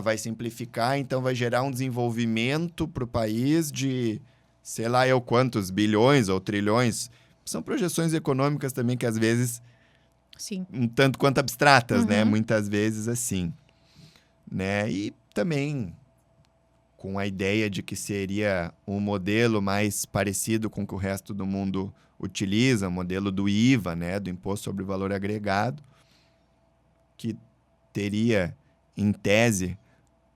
Vai simplificar, então vai gerar um desenvolvimento para o país de, sei lá eu quantos bilhões ou trilhões. São projeções econômicas também que às vezes, Sim, um tanto quanto abstratas, né? Muitas vezes assim, né? E também com a ideia de que seria um modelo mais parecido com o que o resto do mundo utiliza, o modelo do IVA, né? Do Imposto sobre o Valor Agregado, que teria, em tese,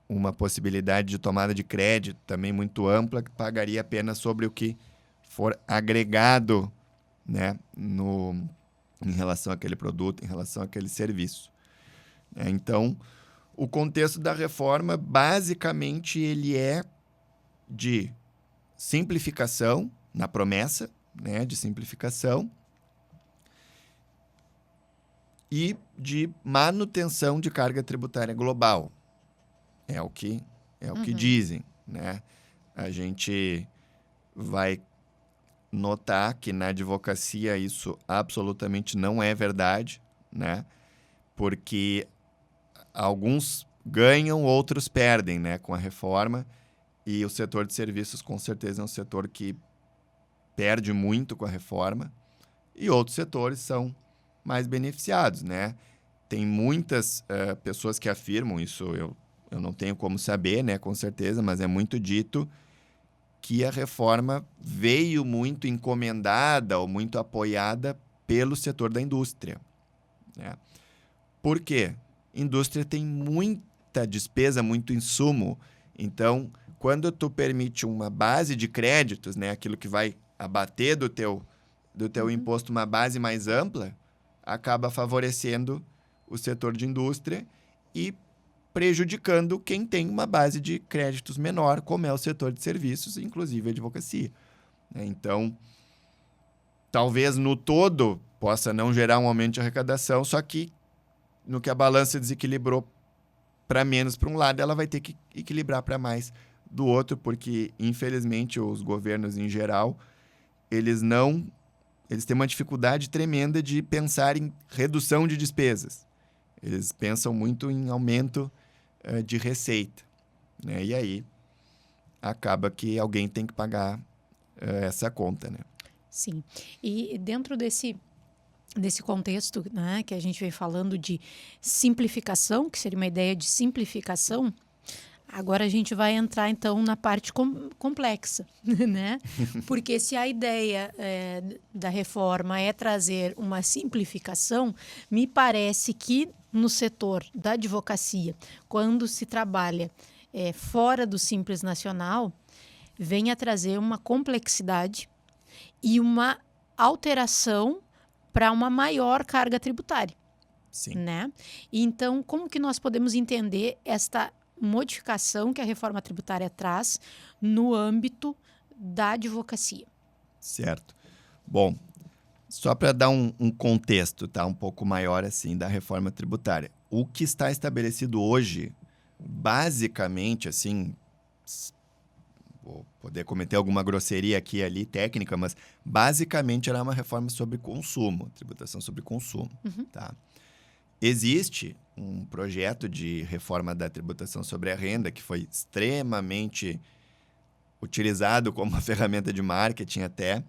uma possibilidade de tomada de crédito também muito ampla, que pagaria apenas sobre o que for agregado, né, em relação àquele produto, em relação àquele serviço. Então, o contexto da reforma, basicamente, ele é de simplificação, na promessa, né, de simplificação e de manutenção de carga tributária global. É o que dizem, né? A gente vai notar que na advocacia isso absolutamente não é verdade, né? Porque alguns ganham, outros perdem, né, com a reforma, e o setor de serviços com certeza é um setor que perde muito com a reforma, e outros setores são mais beneficiados, né? Tem muitas pessoas que afirmam, isso eu não tenho como saber, né, com certeza, mas é muito dito que a reforma veio muito encomendada ou muito apoiada pelo setor da indústria, né? Por quê? Indústria tem muita despesa, muito insumo. Então, quando tu permite uma base de créditos, né, aquilo que vai abater do teu imposto uma base mais ampla, acaba favorecendo o setor de indústria e prejudicando quem tem uma base de créditos menor, como é o setor de serviços, inclusive a advocacia. Então, talvez no todo possa não gerar um aumento de arrecadação, só que no que a balança desequilibrou para menos para um lado, ela vai ter que equilibrar para mais do outro, porque, infelizmente, os governos em geral, eles têm uma dificuldade tremenda de pensar em redução de despesas. Eles pensam muito em aumento de receita, né? E aí acaba que alguém tem que pagar essa conta, né? Sim. E dentro desse contexto, né, que a gente vem falando de simplificação, que seria uma ideia de simplificação, agora a gente vai entrar, então, na parte complexa, né? Porque se a ideia da reforma é trazer uma simplificação, me parece que no setor da advocacia, quando se trabalha fora do Simples Nacional, vem a trazer uma complexidade e uma alteração para uma maior carga tributária. Sim. Né? Então, como que nós podemos entender esta modificação que a reforma tributária traz no âmbito da advocacia? Certo. Bom, só para dar um contexto, tá, um pouco maior assim da reforma tributária. O que está estabelecido hoje, basicamente, assim, vou poder cometer alguma grosseria aqui e ali, técnica, mas basicamente era uma reforma sobre consumo, tributação sobre consumo, tá? Existe um projeto de reforma da tributação sobre a renda que foi extremamente utilizado como uma ferramenta de marketing até,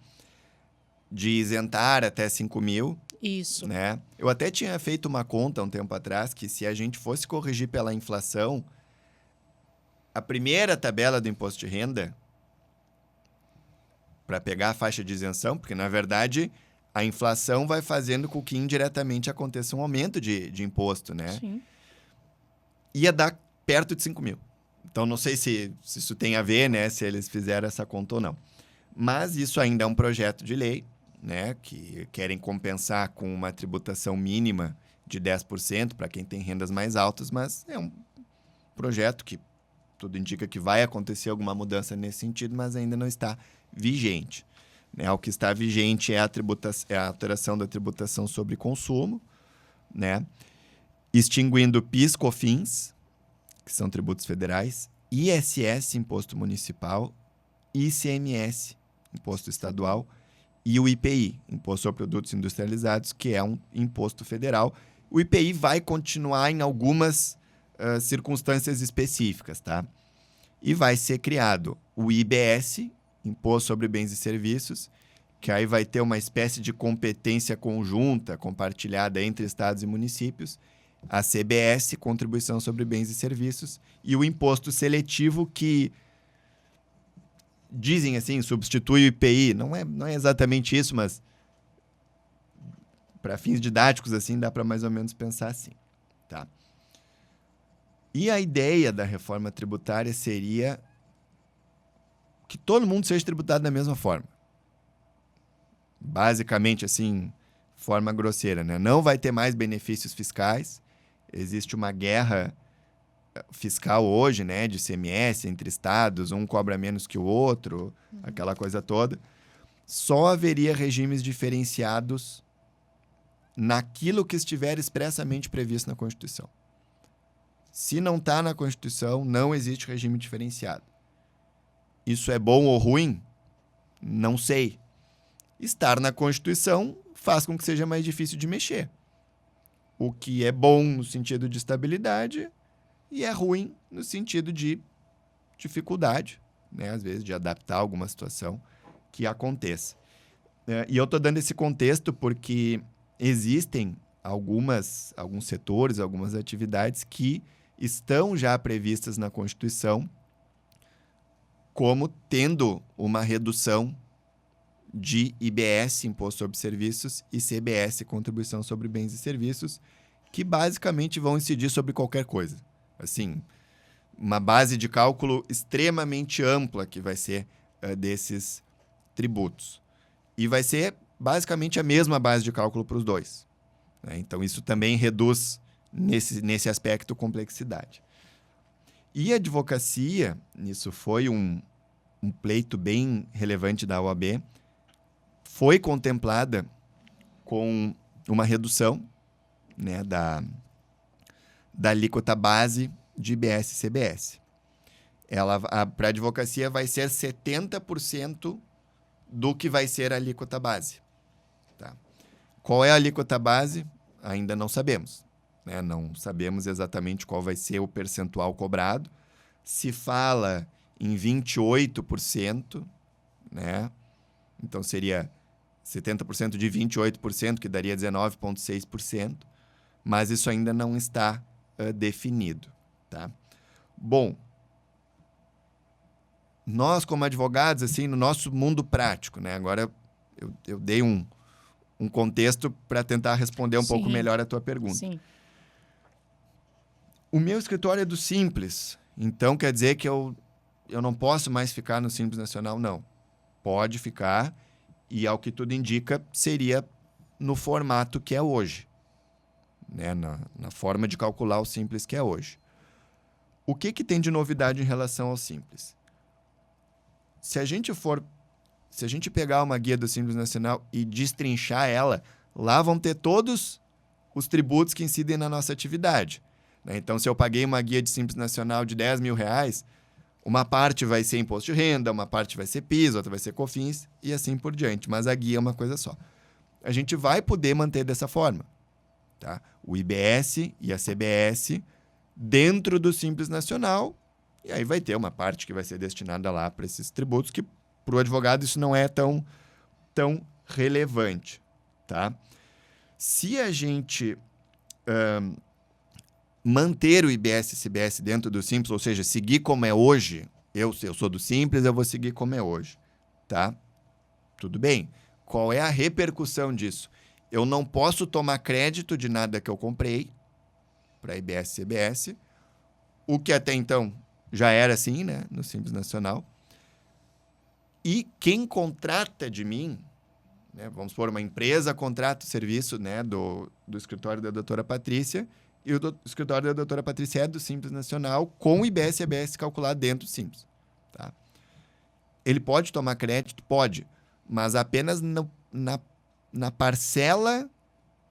de isentar até 5 mil. Isso. Né? Eu até tinha feito uma conta um tempo atrás que se a gente fosse corrigir pela inflação, a primeira tabela do imposto de renda, para pegar a faixa de isenção, porque na verdade a inflação vai fazendo com que indiretamente aconteça um aumento de imposto, né? Sim. Ia dar perto de 5 mil. Então, não sei se isso tem a ver, né? Se eles fizeram essa conta ou não. Mas isso ainda é um projeto de lei, né? Que querem compensar com uma tributação mínima de 10% para quem tem rendas mais altas, mas é um projeto que tudo indica que vai acontecer alguma mudança nesse sentido, mas ainda não está vigente. Né? O que está vigente é a alteração da tributação sobre consumo, né? Extinguindo PIS, COFINS, que são tributos federais, ISS, Imposto Municipal, ICMS, Imposto Estadual, e o IPI, Imposto sobre Produtos Industrializados, que é um imposto federal. O IPI vai continuar em algumas circunstâncias específicas, tá? E vai ser criado o IBS, Imposto sobre Bens e Serviços, que aí vai ter uma espécie de competência conjunta, compartilhada entre estados e municípios, a CBS, Contribuição sobre Bens e Serviços, e o imposto seletivo que, dizem assim, substitui o IPI. Não é exatamente isso, mas para fins didáticos assim, dá para mais ou menos pensar assim, tá? E a ideia da reforma tributária seria que todo mundo seja tributado da mesma forma. Basicamente, assim, forma grosseira, né? Não vai ter mais benefícios fiscais. Existe uma guerra fiscal hoje, né, de ICMS entre estados, um cobra menos que o outro, aquela coisa toda. só haveria regimes diferenciados naquilo que estiver expressamente previsto na Constituição. Se não está na Constituição, não existe regime diferenciado. Isso é bom ou ruim? Não sei. Estar na Constituição faz com que seja mais difícil de mexer. O que é bom no sentido de estabilidade e é ruim no sentido de dificuldade, né? Às vezes de adaptar alguma situação que aconteça. E eu estou dando esse contexto porque existem alguns setores, algumas atividades que estão já previstas na Constituição como tendo uma redução de IBS, Imposto sobre Serviços, e CBS, Contribuição sobre Bens e Serviços, que basicamente vão incidir sobre qualquer coisa. Assim, uma base de cálculo extremamente ampla que vai ser desses tributos. E vai ser basicamente a mesma base de cálculo para os dois, né? Então, isso também reduz, nesse aspecto, complexidade. E a advocacia, isso foi um pleito bem relevante da OAB, foi contemplada com uma redução, né, da alíquota base de IBS e CBS. Para a advocacia vai ser 70% do que vai ser a alíquota base. Tá? Qual é a alíquota base? Ainda não sabemos, né? Não sabemos exatamente qual vai ser o percentual cobrado. Se fala em 28%, né? Então seria 70% de 28%, que daria 19,6%, mas isso ainda não está definido. Tá? Bom, nós como advogados, assim, no nosso mundo prático, né? Agora eu dei um contexto para tentar responder um pouco melhor a tua pergunta. Sim. O meu escritório é do Simples, então quer dizer que eu não posso mais ficar no Simples Nacional? Não. Pode ficar, e ao que tudo indica, seria no formato que é hoje, né? Na forma de calcular o Simples que é hoje. O que tem de novidade em relação ao Simples? Se a gente pegar uma guia do Simples Nacional e destrinchar ela, lá vão ter todos os tributos que incidem na nossa atividade, né? Então, se eu paguei uma guia de Simples Nacional de R$10.000, uma parte vai ser imposto de renda, uma parte vai ser PIS, outra vai ser COFINS e assim por diante. Mas a guia é uma coisa só. A gente vai poder manter dessa forma, tá? O IBS e a CBS dentro do Simples Nacional, e aí vai ter uma parte que vai ser destinada lá para esses tributos, que para o advogado isso não é tão relevante, tá? Se a gente manter o IBS e CBS dentro do Simples, ou seja, seguir como é hoje, eu sou do Simples, eu vou seguir como é hoje, tá? Tudo bem. Qual é a repercussão disso? Eu não posso tomar crédito de nada que eu comprei para IBS e CBS, o que até então já era assim, né, no Simples Nacional. E quem contrata de mim, né, vamos supor, uma empresa contrata o serviço, né, do escritório da doutora Patrícia, e o escritório da doutora Patrícia é do Simples Nacional, com o IBS e CBS calculado dentro do Simples. Tá? Ele pode tomar crédito? Pode, mas apenas na parcela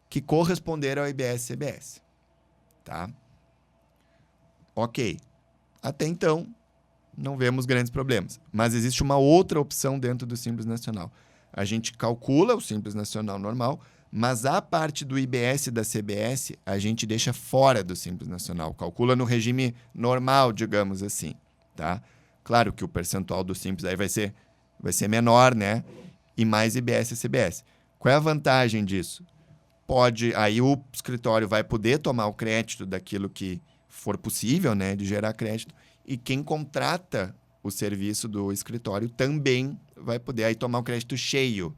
que corresponder ao IBS e CBS. Tá? Ok. Até então, não vemos grandes problemas. Mas existe uma outra opção dentro do Simples Nacional. A gente calcula o Simples Nacional normal, mas a parte do IBS e da CBS a gente deixa fora do Simples Nacional. Calcula no regime normal, digamos assim. Tá? Claro que o percentual do Simples aí vai ser menor, né? E mais IBS e CBS. Qual é a vantagem disso? Aí o escritório vai poder tomar o crédito daquilo que for possível, né, de gerar crédito, e quem contrata o serviço do escritório também vai poder aí tomar o crédito cheio,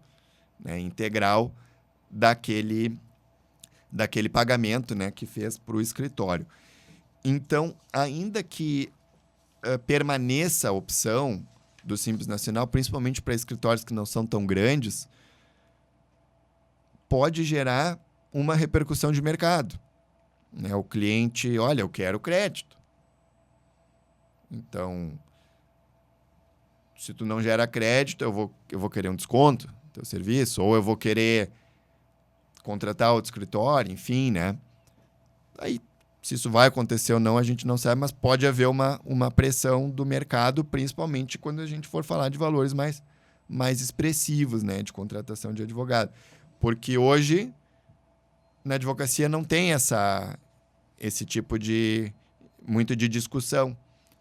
né, integral daquele pagamento, né, que fez para o escritório. Então, ainda que permaneça a opção do Simples Nacional, principalmente para escritórios que não são tão grandes, pode gerar uma repercussão de mercado, né? O cliente, olha, eu quero crédito. Então, se tu não gera crédito, eu vou querer um desconto no teu serviço, ou eu vou querer contratar outro escritório, enfim, né? Aí, se isso vai acontecer ou não, a gente não sabe, mas pode haver uma pressão do mercado, principalmente quando a gente for falar de valores mais expressivos, né, de contratação de advogado. Porque hoje, na advocacia, não tem esse tipo muito de discussão,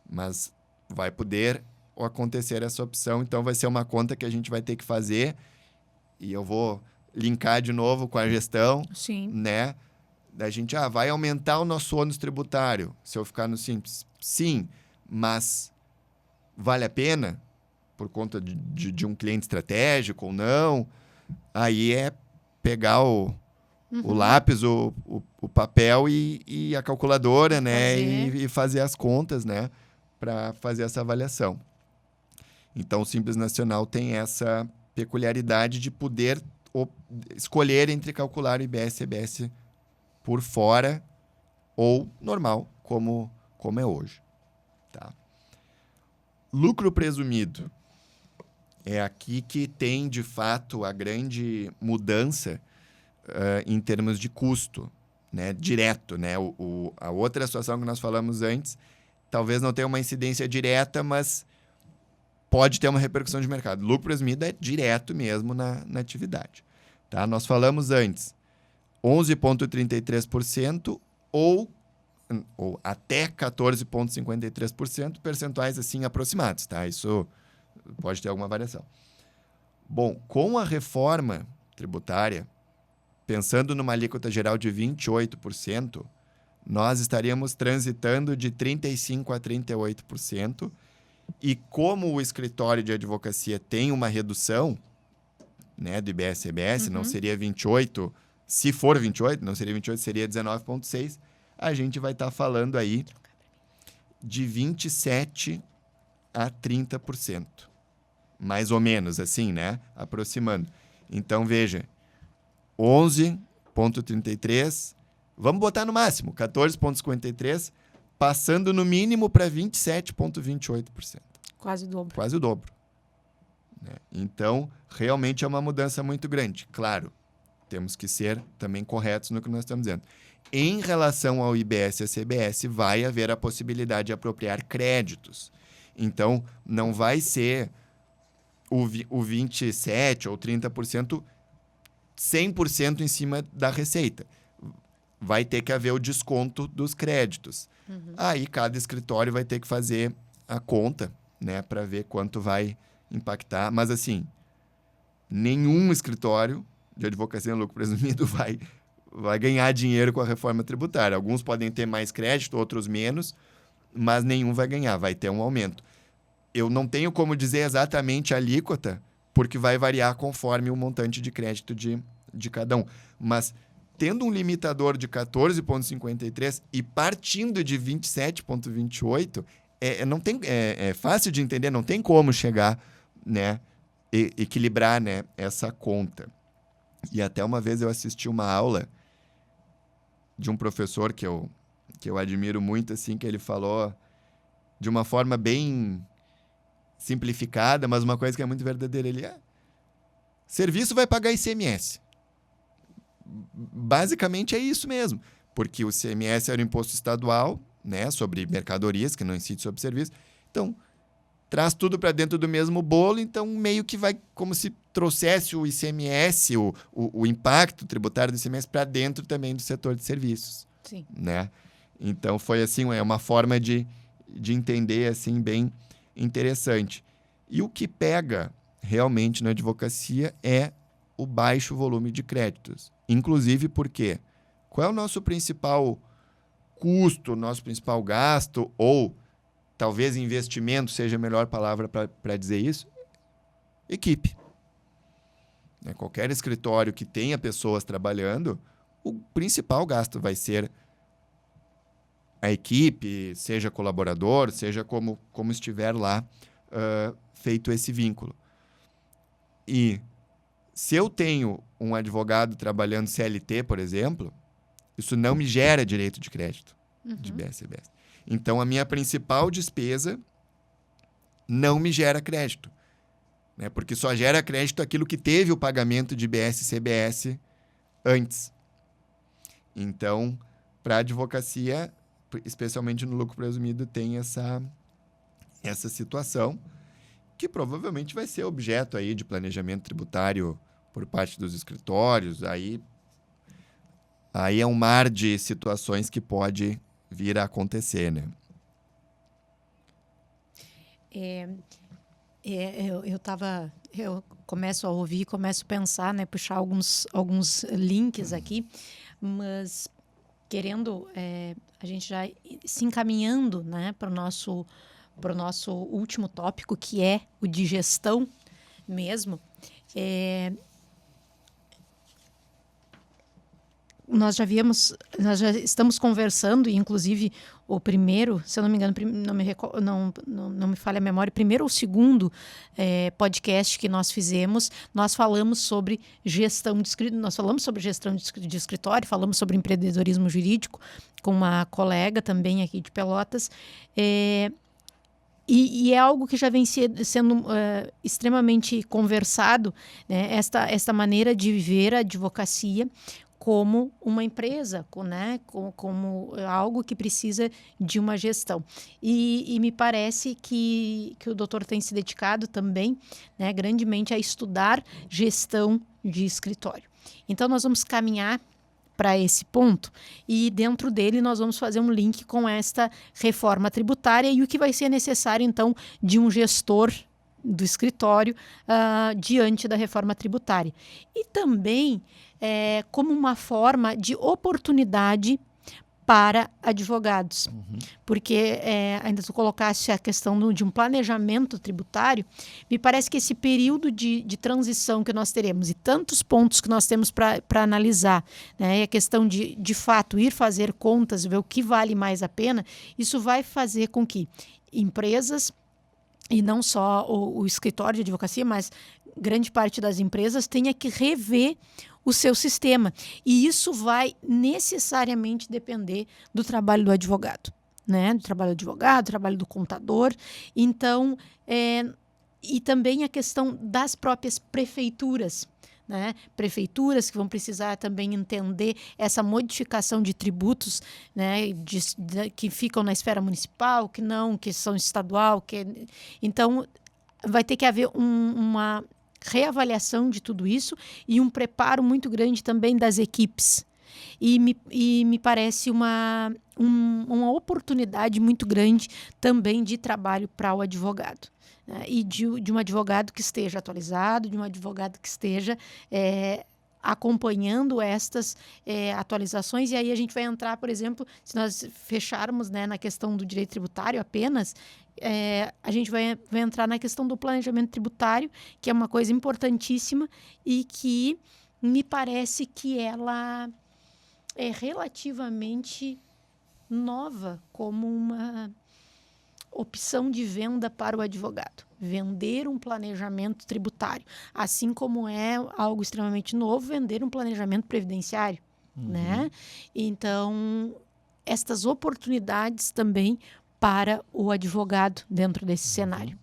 mas vai poder acontecer essa opção, então vai ser uma conta que a gente vai ter que fazer, e eu vou linkar de novo com a gestão, Sim. né? Da gente, vai aumentar o nosso ônus tributário se eu ficar no Simples. Sim, mas vale a pena por conta de um cliente estratégico ou não? Aí é pegar o lápis, o papel e a calculadora, né? E fazer as contas, né? Para fazer essa avaliação. Então, o Simples Nacional tem essa peculiaridade de poder escolher entre calcular o IBS e CBS por fora ou normal, como é hoje. Tá? Lucro presumido. É aqui que tem, de fato, a grande mudança em termos de custo, né? Direto. Né? A outra situação que nós falamos antes, talvez não tenha uma incidência direta, mas pode ter uma repercussão de mercado. Lucro presumido é direto mesmo na atividade. Tá? Nós falamos antes 11,33% ou até 14,53%, percentuais assim aproximados. Tá? Isso pode ter alguma variação. Bom, com a reforma tributária, pensando numa alíquota geral de 28%, nós estaríamos transitando de 35% a 38%. E como o escritório de advocacia tem uma redução, né, do IBS-CBS, não seria 28%, se for 28%, não seria 28%, seria 19,6%, a gente vai estar falando aí de 27% a 30%. Mais ou menos, assim, né? Aproximando. Então, veja, 11,33%, vamos botar no máximo, 14,53%, passando no mínimo para 27,28%. Quase o dobro. Quase o dobro. Né? Então, realmente é uma mudança muito grande. Claro, temos que ser também corretos no que nós estamos dizendo. Em relação ao IBS e a CBS, vai haver a possibilidade de apropriar créditos. Então, não vai ser o 27% ou 30% 100% em cima da receita. Vai ter que haver o desconto dos créditos. Aí, cada escritório vai ter que fazer a conta, né, para ver quanto vai impactar. Mas, assim, nenhum escritório de advocacia no lucro presumido vai ganhar dinheiro com a reforma tributária. Alguns podem ter mais crédito, outros menos, mas nenhum vai ganhar, vai ter um aumento. Eu não tenho como dizer exatamente a alíquota, porque vai variar conforme o montante de crédito de cada um. Mas tendo um limitador de 14,53 e partindo de 27,28, é fácil de entender, não tem como chegar, né, equilibrar, né, essa conta. E até uma vez eu assisti uma aula de um professor que eu admiro muito, assim, que ele falou de uma forma bem simplificada, mas uma coisa que é muito verdadeira. Ele serviço vai pagar ICMS. Basicamente é isso mesmo, porque o ICMS era o imposto estadual, né, sobre mercadorias, que não incide sobre serviço. Então, traz tudo para dentro do mesmo bolo, então meio que vai como se trouxesse o ICMS, o impacto tributário do ICMS para dentro também do setor de serviços. Sim. Né? Então, foi assim, é uma forma de entender assim, bem interessante. E o que pega realmente na advocacia é o baixo volume de créditos. Inclusive porque qual é o nosso principal custo, nosso principal gasto, ou talvez investimento seja a melhor palavra para dizer isso? Equipe. Né? Qualquer escritório que tenha pessoas trabalhando, o principal gasto vai ser a equipe, seja colaborador, seja como estiver lá feito esse vínculo. E se eu tenho um advogado trabalhando CLT, por exemplo, isso não me gera direito de crédito de IBS-CBS. Então, a minha principal despesa não me gera crédito, né? Porque só gera crédito aquilo que teve o pagamento de IBS e CBS antes. Então, para a advocacia, especialmente no lucro presumido, tem essa situação que provavelmente vai ser objeto aí de planejamento tributário por parte dos escritórios. Aí é um mar de situações que pode vir a acontecer, né? Eu começo a ouvir, começo a pensar, né, puxar alguns links aqui, mas querendo, a gente já se encaminhando, né, para o nosso último tópico, que é o de gestão mesmo. Nós já estamos conversando, e inclusive o primeiro, se eu não me engano, não me falha a memória, o primeiro ou o segundo podcast que nós fizemos, nós falamos sobre gestão de escritório, falamos sobre empreendedorismo jurídico com uma colega também aqui de Pelotas, e é algo que já vem sendo extremamente conversado, né? Esta maneira de viver a advocacia como uma empresa, né? como algo que precisa de uma gestão. E me parece que o doutor tem se dedicado também, né, grandemente a estudar gestão de escritório. Então, nós vamos caminhar para esse ponto e dentro dele nós vamos fazer um link com esta reforma tributária e o que vai ser necessário, então, de um gestor do escritório diante da reforma tributária. E também como uma forma de oportunidade para advogados. Porque ainda tu colocaste a questão de um planejamento tributário, me parece que esse período de transição que nós teremos e tantos pontos que nós temos para analisar, né, e a questão de fato ir fazer contas, ver o que vale mais a pena, isso vai fazer com que empresas, e não só o escritório de advocacia, mas grande parte das empresas tenha que rever o seu sistema. E isso vai necessariamente depender do trabalho do advogado, né? Do trabalho do advogado, do trabalho do contador. Então, e também a questão das próprias prefeituras, né? Prefeituras que vão precisar também entender essa modificação de tributos, né? Que ficam na esfera municipal, que não, que são estadual. Então, vai ter que haver uma reavaliação de tudo isso e um preparo muito grande também das equipes. E me parece uma oportunidade muito grande também de trabalho para o advogado. Né? E de um advogado que esteja atualizado, de um advogado que esteja acompanhando estas atualizações. E aí a gente vai entrar, por exemplo, se nós fecharmos, né, na questão do direito tributário apenas, a gente vai entrar na questão do planejamento tributário, que é uma coisa importantíssima e que me parece que ela é relativamente nova como uma opção de venda para o advogado. Vender um planejamento tributário, assim como é algo extremamente novo, vender um planejamento previdenciário, né? Então, estas oportunidades também para o advogado dentro desse cenário.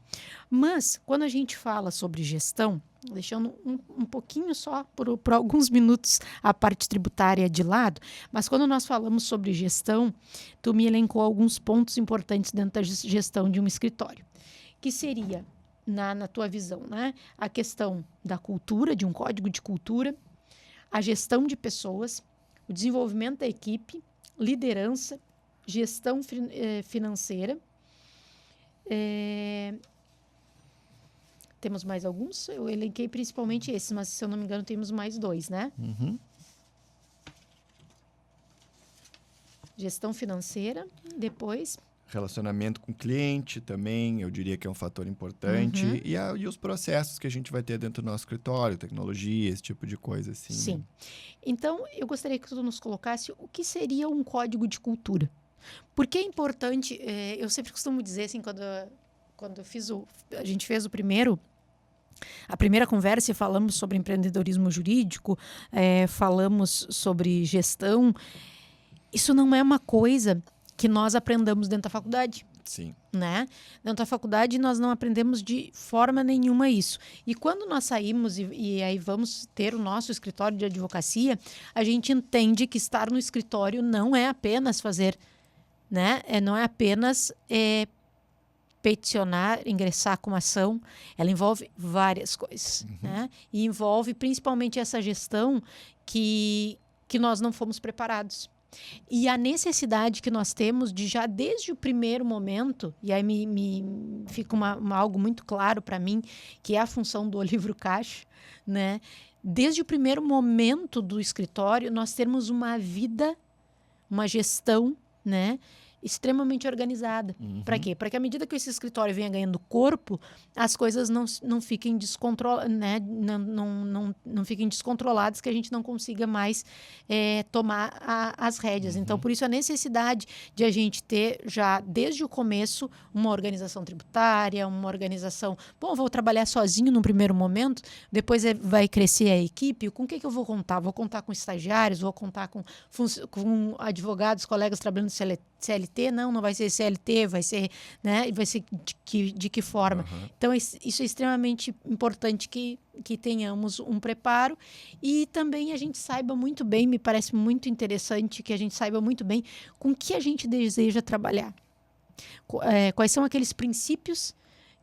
Mas, quando a gente fala sobre gestão, deixando um pouquinho só por alguns minutos a parte tributária de lado, mas quando nós falamos sobre gestão, tu me elencou alguns pontos importantes dentro da gestão de um escritório, que seria, na tua visão, né, a questão da cultura, de um código de cultura, a gestão de pessoas, o desenvolvimento da equipe, liderança, gestão financeira. Temos mais alguns? Eu elenquei principalmente esses, mas se eu não me engano temos mais 2, né? Gestão financeira, depois... Relacionamento com o cliente também, eu diria que é um fator importante. E os processos que a gente vai ter dentro do nosso escritório, tecnologia, esse tipo de coisa, assim. Sim. Né? Então, eu gostaria que tu nos colocasse o que seria um código de cultura. Porque é importante, eu sempre costumo dizer, assim, quando a gente fez a primeira conversa e falamos sobre empreendedorismo jurídico, falamos sobre gestão, isso não é uma coisa que nós aprendamos dentro da faculdade. Sim. Né? Dentro da faculdade nós não aprendemos de forma nenhuma isso. E quando nós saímos e aí vamos ter o nosso escritório de advocacia, a gente entende que estar no escritório não é apenas fazer, né? Não é apenas peticionar, ingressar com uma ação, ela envolve várias coisas, né? E envolve principalmente essa gestão que nós não fomos preparados. E a necessidade que nós temos de já desde o primeiro momento, e aí me fica algo muito claro para mim, que é a função do livro caixa, né? Desde o primeiro momento do escritório, nós temos uma vida, uma gestão, né? Extremamente organizada. Para quê? Para que à medida que esse escritório venha ganhando corpo, as coisas não fiquem né? não fiquem descontroladas, que a gente não consiga mais tomar as rédeas. Então, por isso a necessidade de a gente ter já desde o começo uma organização tributária, uma organização... Bom, vou trabalhar sozinho no primeiro momento, depois vai crescer a equipe, com o que eu vou contar? Vou contar com estagiários, vou contar com advogados, colegas trabalhando CLT? Não vai ser CLT, vai ser, né? Vai ser de que forma? Então, isso é extremamente importante que tenhamos um preparo e também a gente saiba muito bem, me parece muito interessante que a gente saiba muito bem com que a gente deseja trabalhar. Quais são aqueles princípios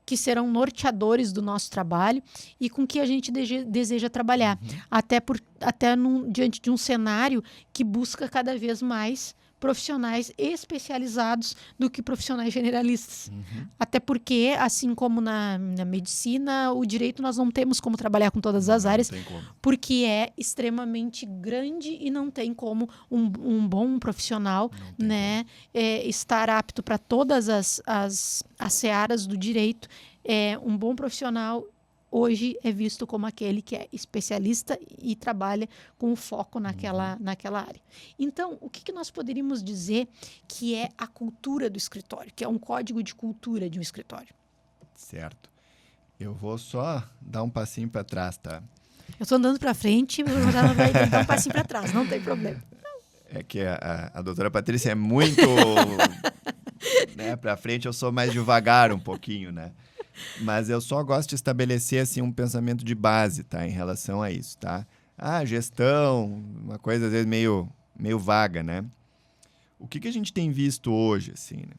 que serão norteadores do nosso trabalho e com que a gente deseja trabalhar. Até diante de um cenário que busca cada vez mais profissionais especializados do que profissionais generalistas. Até porque, assim como na medicina, o direito nós não temos como trabalhar com todas as áreas, porque é extremamente grande e não tem como um bom profissional, né, estar apto para todas as searas do direito. Um bom profissional hoje é visto como aquele que é especialista e trabalha com foco naquela área. Então, o que nós poderíamos dizer que é a cultura do escritório, que é um código de cultura de um escritório? Certo. Eu vou só dar um passinho para trás, tá? Eu estou andando para frente, mas ela vai dar um passinho para trás, não tem problema. É que a doutora Patrícia é muito... né, para frente, eu sou mais devagar um pouquinho, né? Mas eu só gosto de estabelecer assim, um pensamento de base, tá? Em relação a isso, tá? Gestão, uma coisa às vezes meio vaga, né? O que a gente tem visto hoje, assim, né?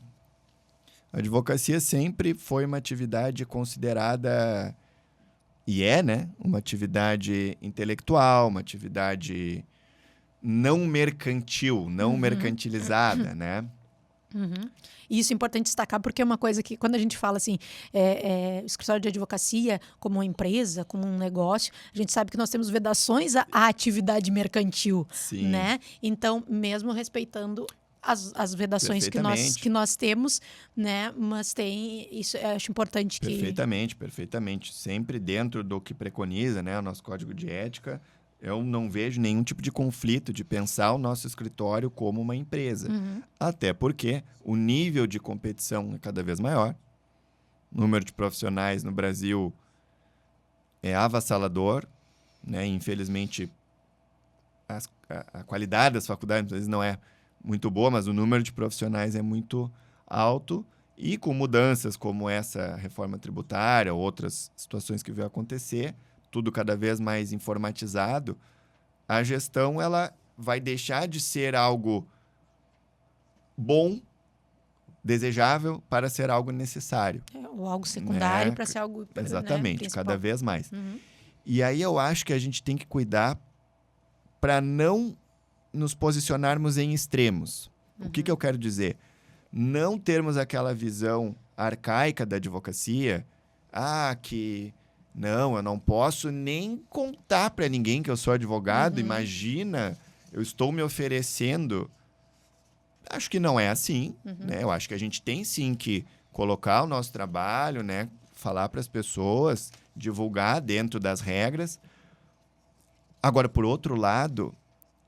A advocacia sempre foi uma atividade considerada, e né? Uma atividade intelectual, uma atividade não mercantil, não mercantilizada, né? E isso é importante destacar porque é uma coisa que, quando a gente fala assim, escritório de advocacia como uma empresa, como um negócio, a gente sabe que nós temos vedações à atividade mercantil, Sim. Né? Então, mesmo respeitando as vedações que nós temos, né? Mas tem, isso eu acho importante que... Perfeitamente. Sempre dentro do que preconiza, né, o nosso código de ética, eu não vejo nenhum tipo de conflito de pensar o nosso escritório como uma empresa. Até porque o nível de competição é cada vez maior. O número de profissionais no Brasil é avassalador, né? Infelizmente, a qualidade das faculdades às vezes não é muito boa, mas o número de profissionais é muito alto. E com mudanças como essa reforma tributária ou outras situações que veio acontecer, tudo cada vez mais informatizado, a gestão ela vai deixar de ser algo bom, desejável, para ser algo necessário. Ou algo secundário, né? Para ser algo... Exatamente, né, cada vez mais. E aí eu acho que a gente tem que cuidar para não nos posicionarmos em extremos. O que eu quero dizer? Não termos aquela visão arcaica da advocacia, que... Não, eu não posso nem contar para ninguém que eu sou advogado. Imagina, eu estou me oferecendo. Acho que não é assim, né? Eu acho que a gente tem sim que colocar o nosso trabalho, né? Falar para as pessoas, divulgar dentro das regras. Agora, por outro lado,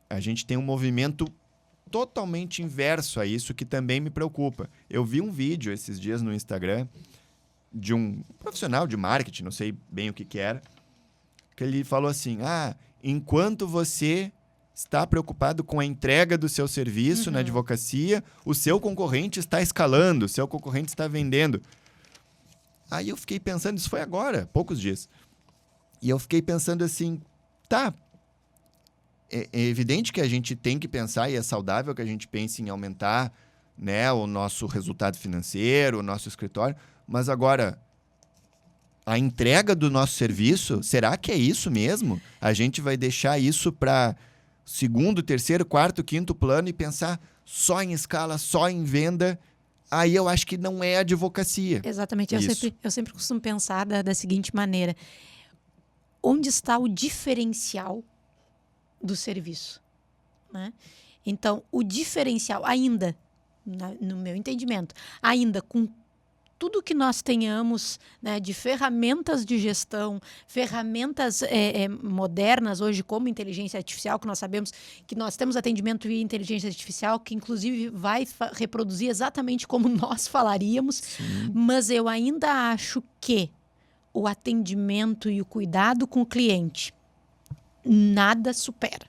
a gente tem um movimento totalmente inverso a isso que também me preocupa. Eu vi um vídeo esses dias no Instagram de um profissional de marketing, não sei bem o que era, que ele falou assim, enquanto você está preocupado com a entrega do seu serviço na advocacia, o seu concorrente está escalando, o seu concorrente está vendendo. Aí eu fiquei pensando, isso foi agora, poucos dias. E eu fiquei pensando assim, tá, é evidente que a gente tem que pensar, e é saudável que a gente pense em aumentar, né, o nosso resultado financeiro, o nosso escritório, mas agora, a entrega do nosso serviço, será que é isso mesmo? A gente vai deixar isso para segundo, terceiro, quarto, quinto plano e pensar só em escala, só em venda? Aí eu acho que não é advocacia. Exatamente. Eu sempre costumo pensar da seguinte maneira. Onde está o diferencial do serviço? Né? Então, o diferencial ainda, no meu entendimento, ainda com tudo que nós tenhamos, né, de ferramentas de gestão, ferramentas modernas hoje, como inteligência artificial, que nós sabemos que nós temos atendimento via inteligência artificial, que inclusive vai reproduzir exatamente como nós falaríamos, mas eu ainda acho que o atendimento e o cuidado com o cliente nada supera.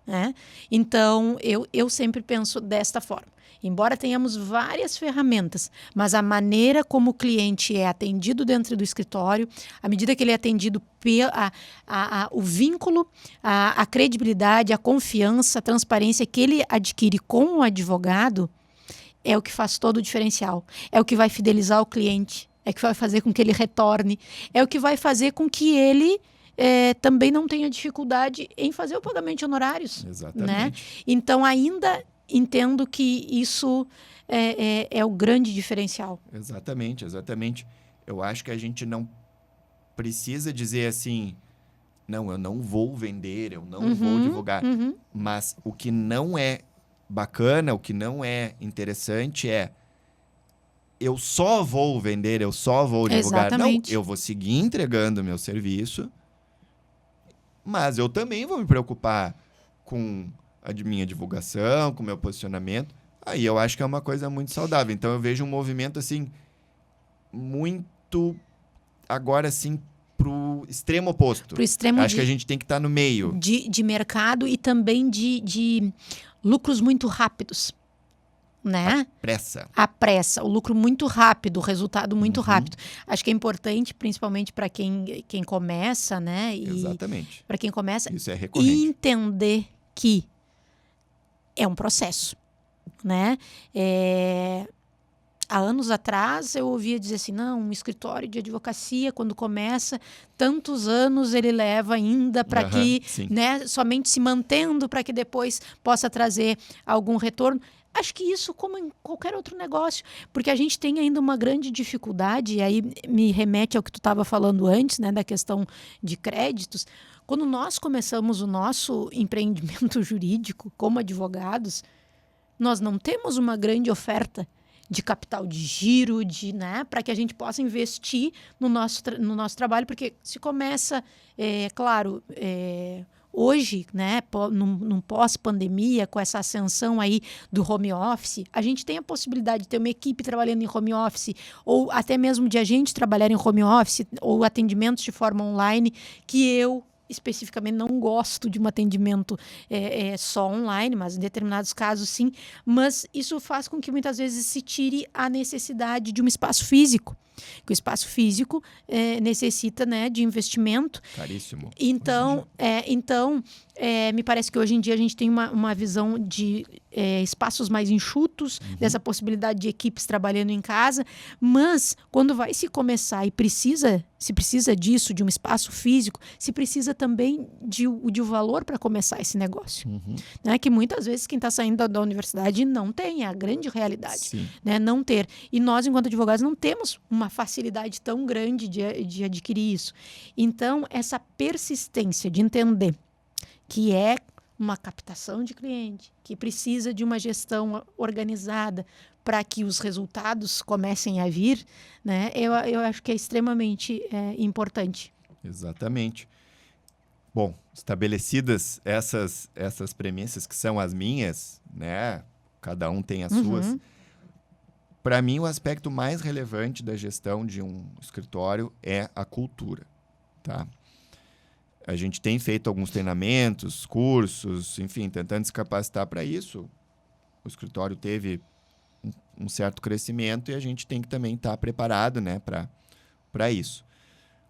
Né? Então, eu sempre penso desta forma. Embora tenhamos várias ferramentas, mas a maneira como o cliente é atendido dentro do escritório, à medida que ele é atendido, o vínculo, a credibilidade, a confiança, a transparência que ele adquire com o advogado é o que faz todo o diferencial. É o que vai fidelizar o cliente, é o que vai fazer com que ele retorne, é o que vai fazer com que ele também não tenha dificuldade em fazer o pagamento de honorários. Exatamente. Né? Então, ainda entendo que isso é o grande diferencial. Exatamente. Eu acho que a gente não precisa dizer assim, não, eu não vou vender, eu não vou divulgar. Mas o que não é bacana, o que não é interessante eu só vou vender, eu só vou divulgar. Exatamente. Não, eu vou seguir entregando o meu serviço, mas eu também vou me preocupar com a minha divulgação, com o meu posicionamento. Aí eu acho que é uma coisa muito saudável. Então eu vejo um movimento assim, muito agora assim, pro extremo oposto. Acho que a gente tem que estar no meio. De mercado e também de lucros muito rápidos. Né? A pressa, o lucro muito rápido, o resultado muito rápido. Acho que é importante, principalmente para quem começa, né? Exatamente. Para quem começa, isso é recorrente. Entender que é um processo, né? Há anos atrás eu ouvia dizer assim, não, um escritório de advocacia, quando começa, tantos anos ele leva ainda para que, né, somente se mantendo para que depois possa trazer algum retorno. Acho que isso como em qualquer outro negócio, porque a gente tem ainda uma grande dificuldade, e aí me remete ao que tu estava falando antes, né, da questão de créditos. Quando nós começamos o nosso empreendimento jurídico como advogados, nós não temos uma grande oferta de capital de giro, né, para que a gente possa investir no nosso trabalho, porque se começa, claro, hoje, né, num pós-pandemia, com essa ascensão aí do home office, a gente tem a possibilidade de ter uma equipe trabalhando em home office, ou até mesmo de agentes trabalhar em home office, ou atendimentos de forma online, que eu especificamente não gosto de um atendimento só online, mas em determinados casos sim, mas isso faz com que muitas vezes se tire a necessidade de um espaço físico, que o espaço físico necessita, né, de investimento. Caríssimo. Então, me parece que hoje em dia a gente tem uma visão de espaços mais enxutos, dessa possibilidade de equipes trabalhando em casa, mas quando vai se começar e se precisa disso, de um espaço físico, se precisa também de um valor para começar esse negócio. Né? Que muitas vezes quem está saindo da universidade não tem, é a grande realidade. Né? Não ter. E nós, enquanto advogados, não temos uma facilidade tão grande de adquirir isso. Então, essa persistência de entender que é uma captação de cliente, que precisa de uma gestão organizada para que os resultados comecem a vir, né? Eu acho que é extremamente importante. Exatamente. Bom, estabelecidas essas premissas que são as minhas, né? Cada um tem as suas. Para mim, o aspecto mais relevante da gestão de um escritório é a cultura, tá? A gente tem feito alguns treinamentos, cursos, enfim, tentando se capacitar para isso. O escritório teve um certo crescimento e a gente tem que também estar preparado, né, para isso.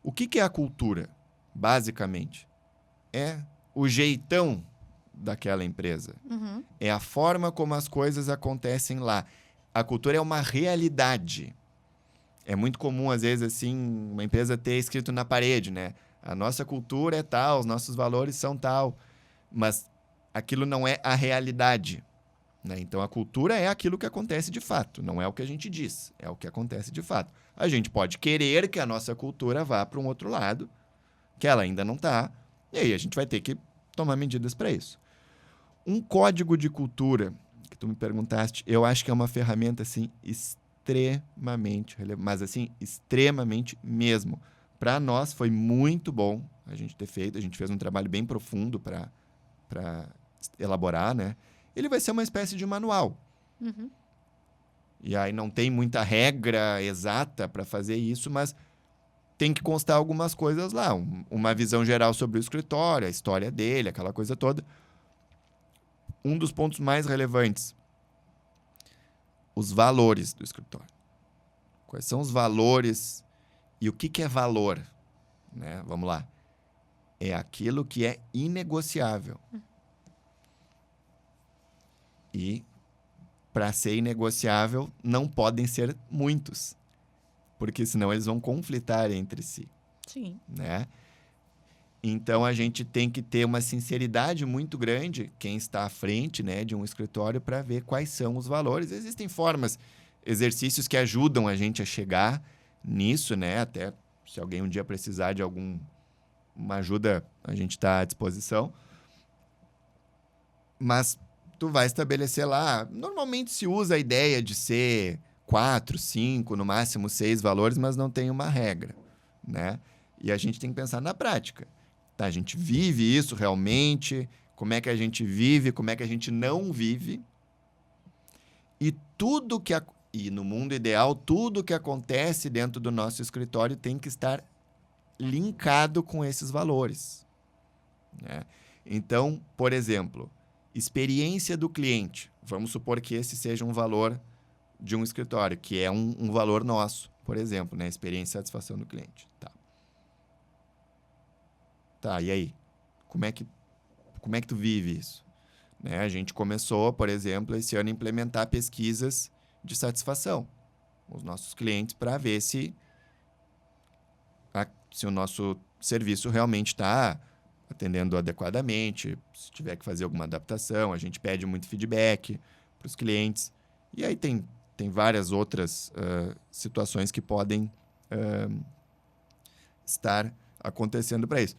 O que é a cultura, basicamente? É o jeitão daquela empresa. Uhum. É a forma como as coisas acontecem lá. A cultura é uma realidade. É muito comum, às vezes, assim, uma empresa ter escrito na parede, né? A nossa cultura é tal, os nossos valores são tal. Mas aquilo não é a realidade, né? Então, a cultura é aquilo que acontece de fato. Não é o que a gente diz, é o que acontece de fato. A gente pode querer que a nossa cultura vá para um outro lado, que ela ainda não está, e aí a gente vai ter que tomar medidas para isso. Um código de cultura, que tu me perguntaste, eu acho que é uma ferramenta, assim, extremamente relevante, mas, assim, extremamente mesmo. Para nós foi muito bom a gente ter feito, a gente fez um trabalho bem profundo para elaborar, né? Ele vai ser uma espécie de manual. Uhum. E aí não tem muita regra exata para fazer isso, mas tem que constar algumas coisas lá. Uma visão geral sobre o escritório, a história dele, aquela coisa toda. Um dos pontos mais relevantes, os valores do escritório. Quais são os valores e o que é valor? Né? Vamos lá. É aquilo que é inegociável. E, para ser inegociável, não podem ser muitos, porque senão eles vão conflitar entre si. Sim. Né? Então, a gente tem que ter uma sinceridade muito grande, quem está à frente, né, de um escritório, para ver quais são os valores. Existem formas, exercícios que ajudam a gente a chegar nisso, né? Até se alguém um dia precisar de alguma ajuda, a gente está à disposição. Mas tu vai estabelecer lá. Normalmente se usa a ideia de ser 4, 5, no máximo 6 valores, mas não tem uma regra, né? E a gente tem que pensar na prática. Tá, a gente vive isso realmente? Como é que a gente vive? Como é que a gente não vive? E tudo que... E no mundo ideal, tudo que acontece dentro do nosso escritório tem que estar linkado com esses valores, né? Então, por exemplo, experiência do cliente. Vamos supor que esse seja um valor de um escritório, que é um valor nosso, por exemplo, né? Experiência e satisfação do cliente. Tá, e aí? Como é que tu vive isso? Né? A gente começou, por exemplo, esse ano a implementar pesquisas de satisfação com os nossos clientes para ver se o nosso serviço realmente está atendendo adequadamente, se tiver que fazer alguma adaptação, a gente pede muito feedback para os clientes. E aí tem várias outras situações que podem estar acontecendo para isso.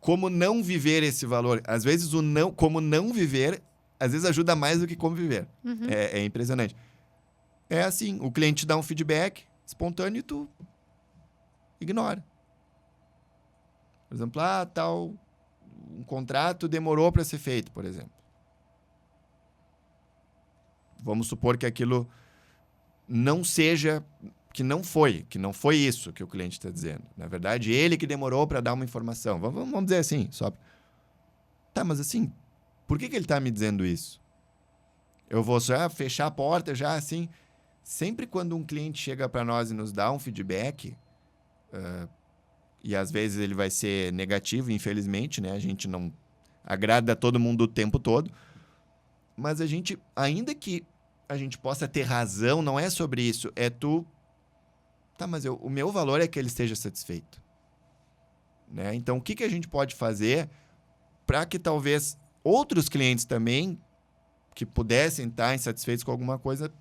Como não viver esse valor? Às vezes, como não viver, às vezes ajuda mais do que como viver. Uhum. É impressionante. É assim, o cliente te dá um feedback espontâneo e tu ignora. Por exemplo, um contrato demorou para ser feito, por exemplo. Vamos supor que aquilo não seja, que não foi isso que o cliente está dizendo. Na verdade, ele que demorou para dar uma informação. Vamos dizer assim, só. Tá, mas assim, por que ele está me dizendo isso? Eu vou já fechar a porta, já assim. Sempre quando um cliente chega para nós e nos dá um feedback, e às vezes ele vai ser negativo, infelizmente, né? A gente não agrada todo mundo o tempo todo, mas a gente, ainda que a gente possa ter razão, não é sobre isso, é tá, mas o meu valor é que ele esteja satisfeito, né? Então, o que a gente pode fazer para que talvez outros clientes também que pudessem estar insatisfeitos com alguma coisa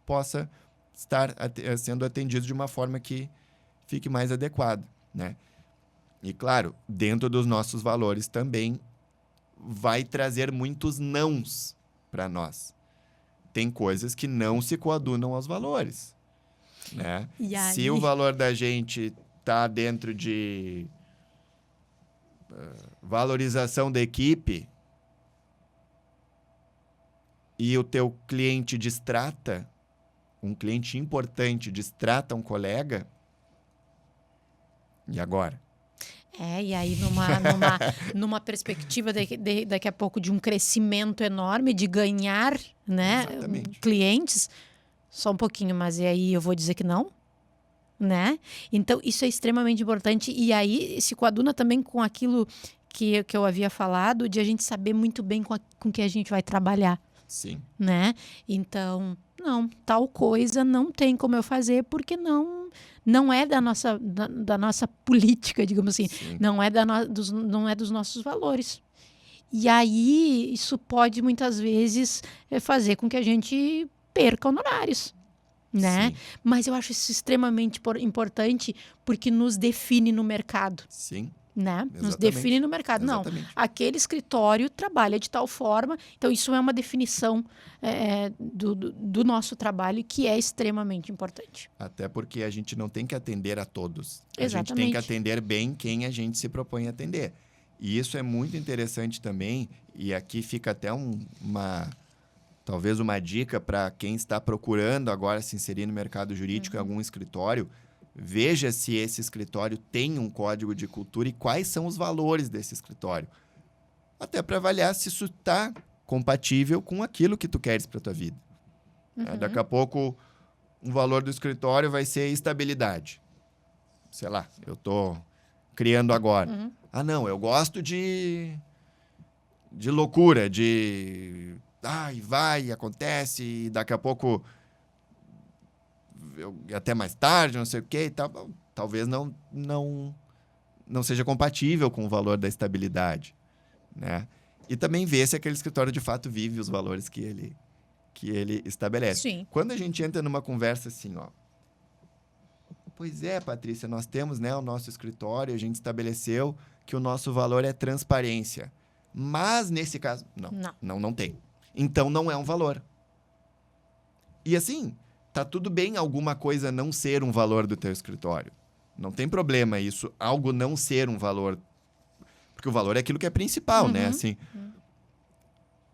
possa estar sendo atendidos de uma forma que fique mais adequada, né? E, claro, dentro dos nossos valores também vai trazer muitos nãos para nós. Tem coisas que não se coadunam aos valores, né? E aí... Se o valor da gente está dentro de valorização da equipe e o teu cliente distrata, um cliente importante distrata um colega, e agora? E aí numa perspectiva daqui a pouco de um crescimento enorme, de ganhar, né, clientes, só um pouquinho, mas e aí eu vou dizer que não? Né? Então, isso é extremamente importante. E aí, se coaduna também com aquilo que eu havia falado, de a gente saber muito bem com que a gente vai trabalhar. Sim. Né? Então, não, tal coisa não tem como eu fazer, porque não é da nossa política, digamos assim. Sim. Não é dos nossos valores. E aí, isso pode, muitas vezes, fazer com que a gente perca honorários. Né? Sim. Mas eu acho isso extremamente importante porque nos define no mercado. Sim. Né? Nos define no mercado. Exatamente. Não, aquele escritório trabalha de tal forma, então isso é uma definição do nosso trabalho que é extremamente importante. Até porque a gente não tem que atender a todos. Exatamente. A gente tem que atender bem quem a gente se propõe a atender. E isso é muito interessante também, e aqui fica até talvez uma dica para quem está procurando agora se inserir no mercado jurídico em algum escritório. Veja se esse escritório tem um código de cultura e quais são os valores desse escritório. Até para avaliar se isso está compatível com aquilo que tu queres para a tua vida. Daqui a pouco, um valor do escritório vai ser estabilidade. Sei lá, eu estou criando agora. Ah, não, eu gosto de loucura, vai, acontece, e daqui a pouco até mais tarde, não sei o quê e tal. Talvez não seja compatível com o valor da estabilidade, né? E também ver se aquele escritório de fato vive os valores que ele estabelece. Sim. Quando a gente entra numa conversa assim, pois é, Patrícia, nós temos, né, o nosso escritório, a gente estabeleceu que o nosso valor é transparência. Mas, nesse caso, não tem. Então, não é um valor. E assim, tá tudo bem alguma coisa não ser um valor do teu escritório. Não tem problema isso, algo não ser um valor. Porque o valor é aquilo que é principal, né? Assim,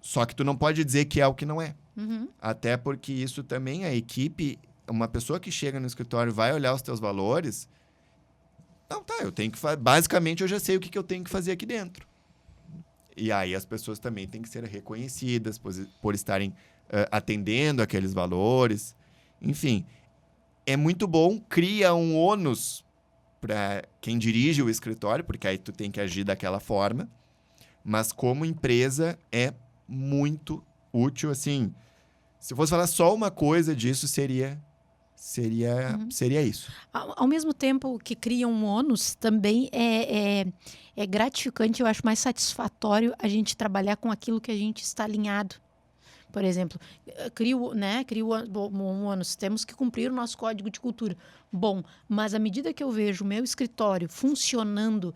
só que tu não pode dizer que é o que não é. Até porque isso também, a equipe, uma pessoa que chega no escritório vai olhar os teus valores. Não, eu tenho que fazer. Basicamente, eu já sei o que eu tenho que fazer aqui dentro. E aí as pessoas também têm que ser reconhecidas por estarem atendendo aqueles valores. Enfim, é muito bom, cria um ônus para quem dirige o escritório, porque aí tu tem que agir daquela forma. Mas como empresa é muito útil, assim. Se fosse falar só uma coisa disso, seria isso. Ao mesmo tempo que cria um ônus, também é gratificante, eu acho mais satisfatório a gente trabalhar com aquilo que a gente está alinhado. Por exemplo, cria um ônus, temos que cumprir o nosso código de cultura. Bom, mas à medida que eu vejo o meu escritório funcionando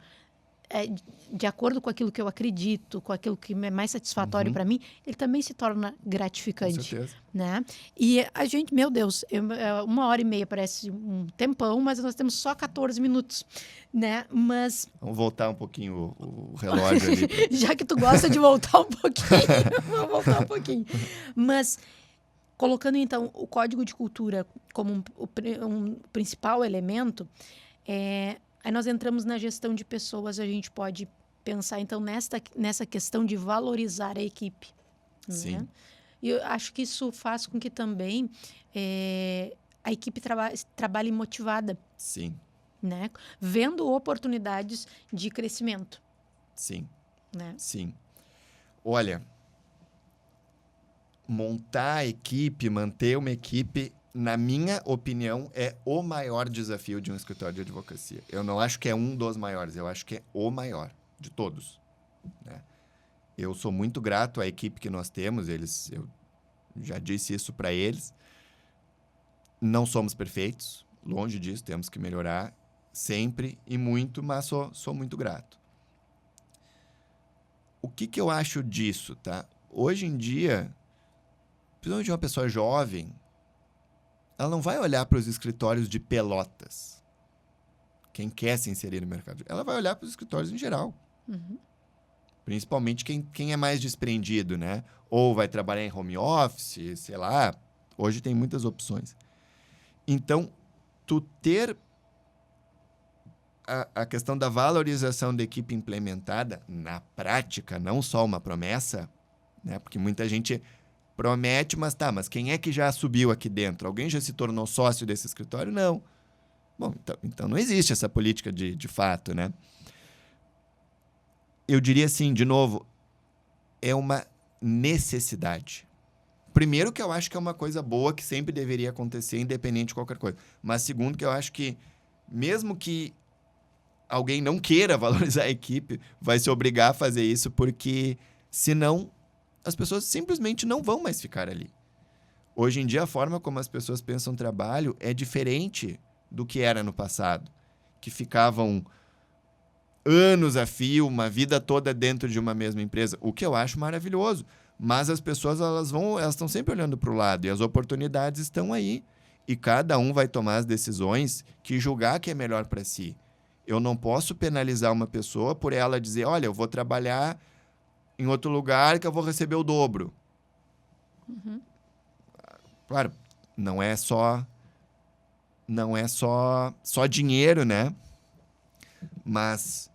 de acordo com aquilo que eu acredito, com aquilo que é mais satisfatório para mim, ele também se torna gratificante. Com certeza. Né? E a gente, meu Deus, 1h30 parece um tempão, mas nós temos só 14 minutos. Né? Mas... Vamos voltar um pouquinho o relógio ali. Já que tu gosta de voltar um pouquinho, vamos voltar um pouquinho. Mas... colocando, então, o código de cultura como um principal elemento, aí nós entramos na gestão de pessoas, a gente pode pensar, então, nessa questão de valorizar a equipe. Sim. Né? E eu acho que isso faz com que também a equipe trabalhe motivada. Sim. Né? Vendo oportunidades de crescimento. Sim. Né? Sim. Olha... montar a equipe, manter uma equipe, na minha opinião, é o maior desafio de um escritório de advocacia. Eu não acho que é um dos maiores, eu acho que é o maior de todos. Né? Eu sou muito grato à equipe que nós temos, eu já disse isso para eles. Não somos perfeitos, longe disso, temos que melhorar sempre e muito, mas sou muito grato. O que eu acho disso, tá? Hoje em dia... principalmente de uma pessoa jovem, ela não vai olhar para os escritórios de Pelotas. Quem quer se inserir no mercado. Ela vai olhar para os escritórios em geral. Principalmente quem é mais desprendido, né? Ou vai trabalhar em home office, sei lá. Hoje tem muitas opções. Então, tu ter a questão da valorização da equipe implementada na prática, não só uma promessa, né? Porque muita gente promete, mas quem é que já subiu aqui dentro? Alguém já se tornou sócio desse escritório? Não. Bom, então não existe essa política de fato, né? Eu diria assim, de novo, é uma necessidade. Primeiro que eu acho que é uma coisa boa que sempre deveria acontecer, independente de qualquer coisa. Mas segundo que eu acho que, mesmo que alguém não queira valorizar a equipe, vai se obrigar a fazer isso, porque senão as pessoas simplesmente não vão mais ficar ali. Hoje em dia, a forma como as pessoas pensam trabalho é diferente do que era no passado, que ficavam anos a fio, uma vida toda dentro de uma mesma empresa, o que eu acho maravilhoso. Mas as pessoas elas estão sempre olhando para o lado e as oportunidades estão aí. E cada um vai tomar as decisões que julgar que é melhor para si. Eu não posso penalizar uma pessoa por ela dizer, olha, eu vou trabalhar em outro lugar que eu vou receber o dobro. Uhum. Claro, não é só dinheiro, né? Mas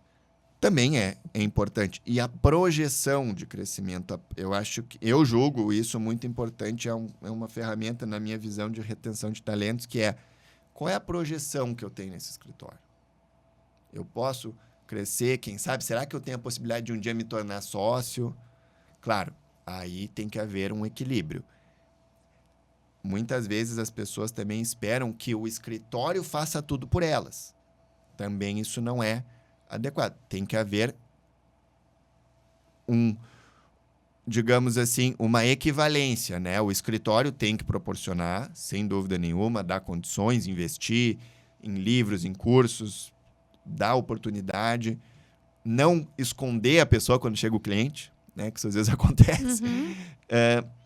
também é importante. E a projeção de crescimento, eu julgo isso muito importante, é uma ferramenta na minha visão de retenção de talentos, que é qual é a projeção que eu tenho nesse escritório? Eu posso crescer, quem sabe? Será que eu tenho a possibilidade de um dia me tornar sócio? Claro, aí tem que haver um equilíbrio. Muitas vezes as pessoas também esperam que o escritório faça tudo por elas. Também isso não é adequado. Tem que haver digamos assim, uma equivalência, né? O escritório tem que proporcionar, sem dúvida nenhuma, dar condições, investir em livros, em cursos, dar oportunidade, não esconder a pessoa quando chega o cliente, né? Que isso às vezes acontece. Uhum.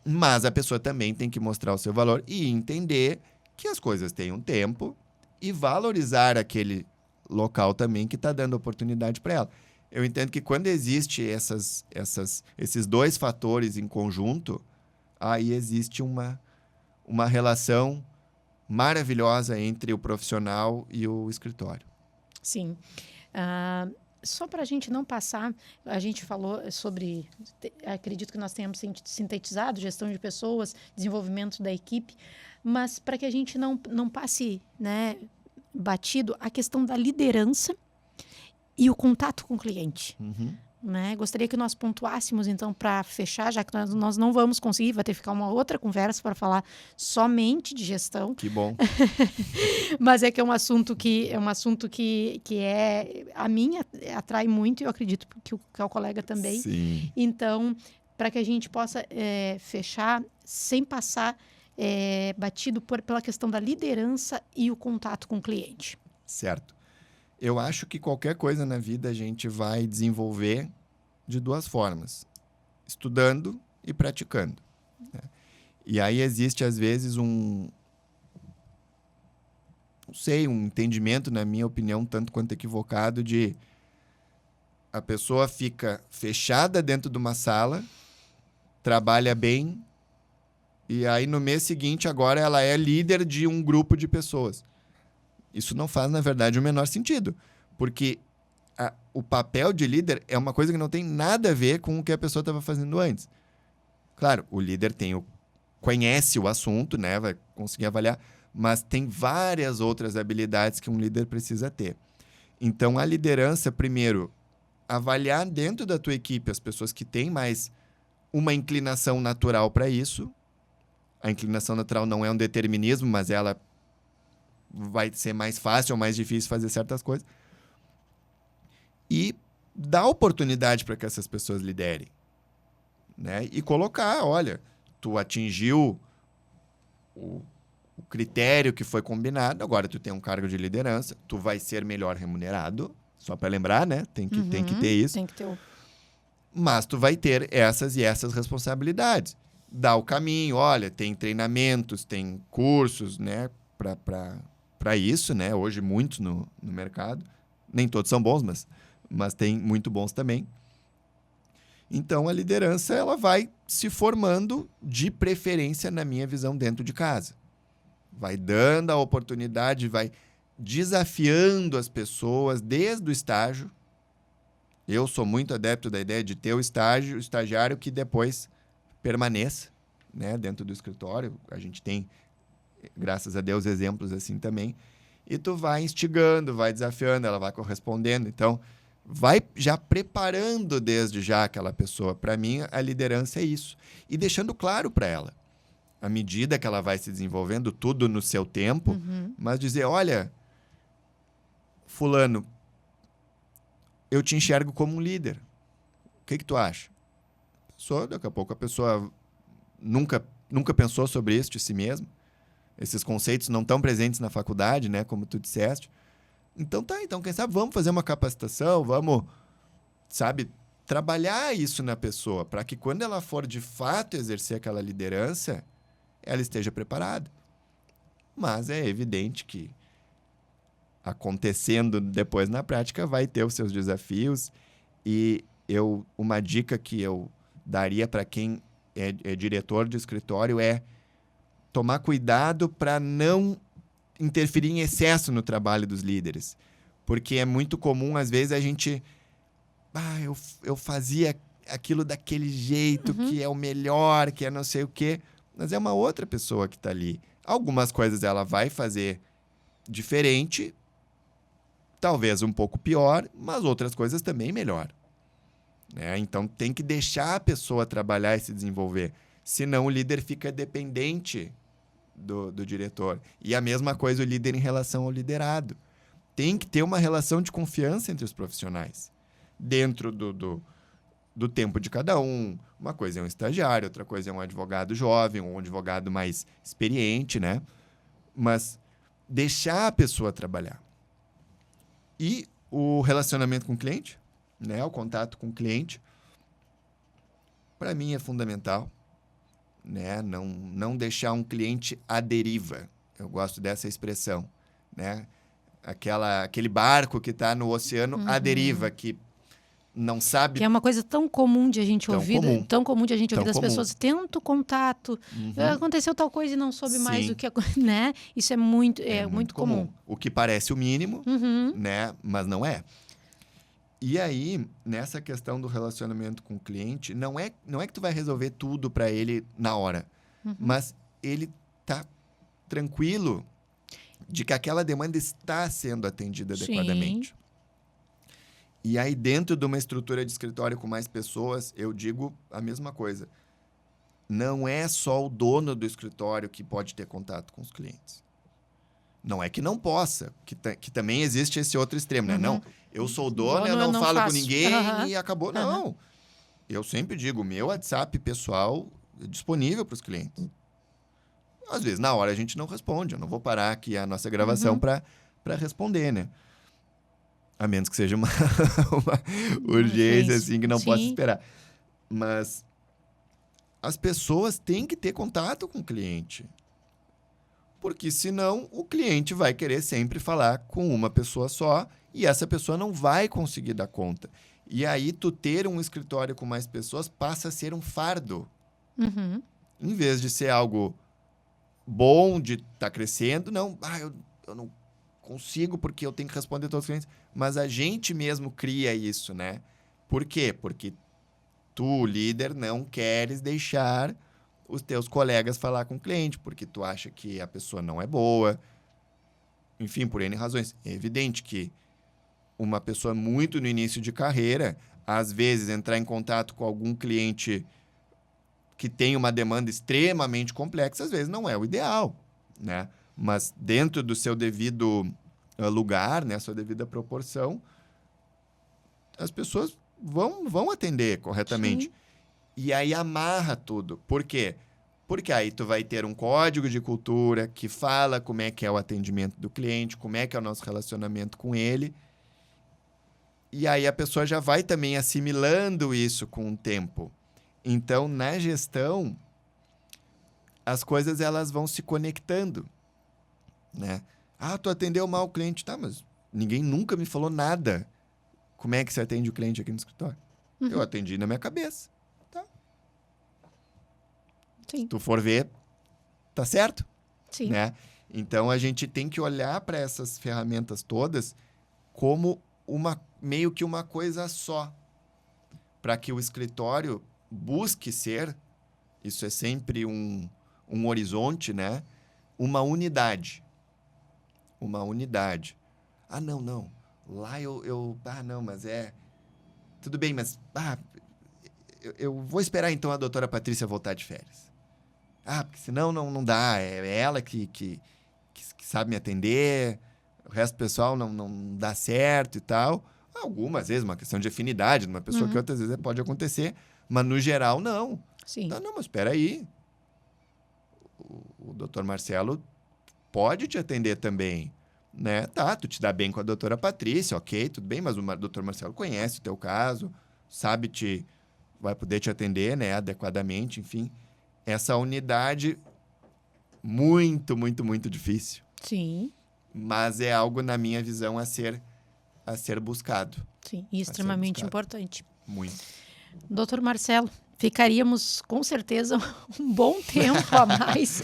Mas a pessoa também tem que mostrar o seu valor e entender que as coisas têm um tempo e valorizar aquele local também que está dando oportunidade para ela. Eu entendo que quando existe esses dois fatores em conjunto, aí existe uma relação maravilhosa entre o profissional e o escritório. Sim. Só para a gente não passar, a gente falou sobre, acredito que nós tenhamos sintetizado gestão de pessoas, desenvolvimento da equipe, mas para que a gente não passe, né, batido, a questão da liderança e o contato com o cliente. Uhum. Né? Gostaria que nós pontuássemos, então, para fechar, já que nós não vamos conseguir, vai ter que ficar uma outra conversa para falar somente de gestão. Que bom. Mas é que é um assunto que a minha atrai muito e eu acredito que o colega também. Sim. Então, para que a gente possa fechar sem passar batido pela questão da liderança e o contato com o cliente. Certo. Eu acho que qualquer coisa na vida a gente vai desenvolver de duas formas: estudando e praticando. Né? E aí existe, às vezes, um entendimento, na minha opinião, tanto quanto equivocado, de a pessoa fica fechada dentro de uma sala, trabalha bem, e aí no mês seguinte agora ela é líder de um grupo de pessoas. Isso não faz, na verdade, o menor sentido, porque o papel de líder é uma coisa que não tem nada a ver com o que a pessoa estava fazendo antes. Claro, o líder conhece o assunto, né, vai conseguir avaliar, mas tem várias outras habilidades que um líder precisa ter. Então, a liderança, primeiro, avaliar dentro da tua equipe as pessoas que têm mais uma inclinação natural para isso. A inclinação natural não é um determinismo, mas ela vai ser mais fácil ou mais difícil fazer certas coisas. E dar oportunidade para que essas pessoas liderem. Né? E colocar, olha, tu atingiu o critério que foi combinado, agora tu tem um cargo de liderança, tu vai ser melhor remunerado, só para lembrar, né? Tem que ter isso. Tem que ter Mas tu vai ter essas e essas responsabilidades. Dá o caminho, olha, tem treinamentos, tem cursos, né? Para isso, né? Hoje muitos no mercado. Nem todos são bons, mas tem muito bons também. Então, a liderança ela vai se formando, de preferência, na minha visão, dentro de casa. Vai dando a oportunidade, vai desafiando as pessoas desde o estágio. Eu sou muito adepto da ideia de ter o estagiário que depois permaneça, né, dentro do escritório. A gente tem, graças a Deus, exemplos assim também. E tu vai instigando, vai desafiando, ela vai correspondendo. Então, vai já preparando desde já aquela pessoa. Para mim, a liderança é isso. E deixando claro para ela, à medida que ela vai se desenvolvendo, tudo no seu tempo, mas dizer, olha, fulano, eu te enxergo como um líder. O que tu acha? Daqui a pouco a pessoa nunca pensou sobre isso de si mesma. Esses conceitos não estão presentes na faculdade, né, como tu disseste. Então quem sabe vamos fazer uma capacitação, vamos, sabe, trabalhar isso na pessoa, para que quando ela for de fato exercer aquela liderança, ela esteja preparada. Mas é evidente que acontecendo depois na prática vai ter os seus desafios. E uma dica que eu daria para quem é diretor de escritório é tomar cuidado para não interferir em excesso no trabalho dos líderes. Porque é muito comum, às vezes, a gente... eu fazia aquilo daquele jeito, que é o melhor, que é não sei o quê. Mas é uma outra pessoa que está ali. Algumas coisas ela vai fazer diferente, talvez um pouco pior, mas outras coisas também melhor. Né? Então, tem que deixar a pessoa trabalhar e se desenvolver. Senão, o líder fica dependente do diretor. E a mesma coisa o líder em relação ao liderado. Tem que ter uma relação de confiança entre os profissionais. Dentro do tempo de cada um. Uma coisa é um estagiário, outra coisa é um advogado jovem, um advogado mais experiente, né? Mas deixar a pessoa trabalhar. E o relacionamento com o cliente, né? O contato com o cliente, para mim é fundamental. Né? Não deixar um cliente à deriva. Eu gosto dessa expressão. Né? Aquele barco que está no oceano à deriva, que não sabe... Que é uma coisa tão comum de a gente ouvir, tão comum de a gente ouvir das pessoas. Tenta o contato, aconteceu tal coisa e não soube mais o que... Né? Isso é muito comum. O que parece o mínimo, né? Mas não é. E aí, nessa questão do relacionamento com o cliente, não é que tu vai resolver tudo para ele na hora, mas ele tá tranquilo de que aquela demanda está sendo atendida adequadamente. E aí, dentro de uma estrutura de escritório com mais pessoas, eu digo a mesma coisa. Não é só o dono do escritório que pode ter contato com os clientes. Não é que não possa, que também existe esse outro extremo, né? Não, eu sou o dono, eu não falo com ninguém e acabou. Não. Eu sempre digo, o meu WhatsApp pessoal é disponível para os clientes. Às vezes, na hora, a gente não responde. Eu não vou parar aqui a nossa gravação para responder, né? A menos que seja uma urgência, assim, que não possa esperar. Mas as pessoas têm que ter contato com o cliente. Porque senão o cliente vai querer sempre falar com uma pessoa só e essa pessoa não vai conseguir dar conta. E aí tu ter um escritório com mais pessoas passa a ser um fardo. Em vez de ser algo bom de estar crescendo, não, eu não consigo porque eu tenho que responder todos os clientes. Mas a gente mesmo cria isso, né? Por quê? Porque tu, líder, não queres deixar os teus colegas falar com o cliente, porque tu acha que a pessoa não é boa. Enfim, por N razões. É evidente que uma pessoa muito no início de carreira, às vezes entrar em contato com algum cliente que tem uma demanda extremamente complexa, às vezes não é o ideal, né? Mas dentro do seu devido lugar, né, sua devida proporção, as pessoas vão atender corretamente. Sim. E aí amarra tudo. Por quê? Porque aí tu vai ter um código de cultura que fala como é que é o atendimento do cliente, como é que é o nosso relacionamento com ele. E aí a pessoa já vai também assimilando isso com o tempo. Então, na gestão, as coisas elas vão se conectando, né? Tu atendeu mal o cliente. Tá, mas ninguém nunca me falou nada. Como é que você atende o cliente aqui no escritório? Eu atendi na minha cabeça. Tá. Sim. Se tu for ver, tá certo? Sim. Né? Então, a gente tem que olhar para essas ferramentas todas como meio que uma coisa só, para que o escritório busque ser, isso é sempre um horizonte, né? Uma unidade. Uma unidade. Ah, não. Lá não, mas tudo bem, mas... eu vou esperar, então, a doutora Patrícia voltar de férias. Porque senão não dá. É ela que sabe me atender, o resto do pessoal não dá certo e tal. Algumas vezes, uma questão de afinidade de uma pessoa que outras vezes pode acontecer, mas no geral, não. Sim. Não, mas espera aí. O doutor Marcelo pode te atender também, né? Tá, tu te dá bem com a doutora Patrícia, ok, tudo bem, mas o doutor Marcelo conhece o teu caso, vai poder te atender, né, adequadamente, enfim. Essa unidade, muito, muito, muito difícil. Sim. Mas é algo, na minha visão, a ser buscado. Sim, e extremamente importante. Muito. Doutor Marcelo, ficaríamos com certeza um bom tempo a mais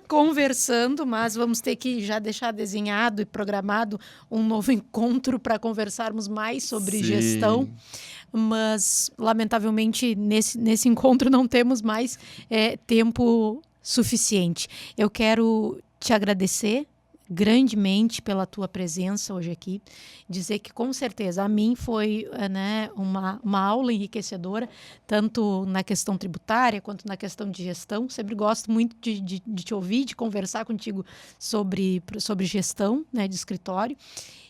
conversando, mas vamos ter que já deixar desenhado e programado um novo encontro para conversarmos mais sobre gestão. Mas, lamentavelmente, nesse encontro não temos mais tempo suficiente. Eu quero te agradecer grandemente pela tua presença hoje aqui, dizer que com certeza a mim foi uma aula enriquecedora, tanto na questão tributária quanto na questão de gestão. Sempre gosto muito de te ouvir, de conversar contigo sobre gestão, né, de escritório.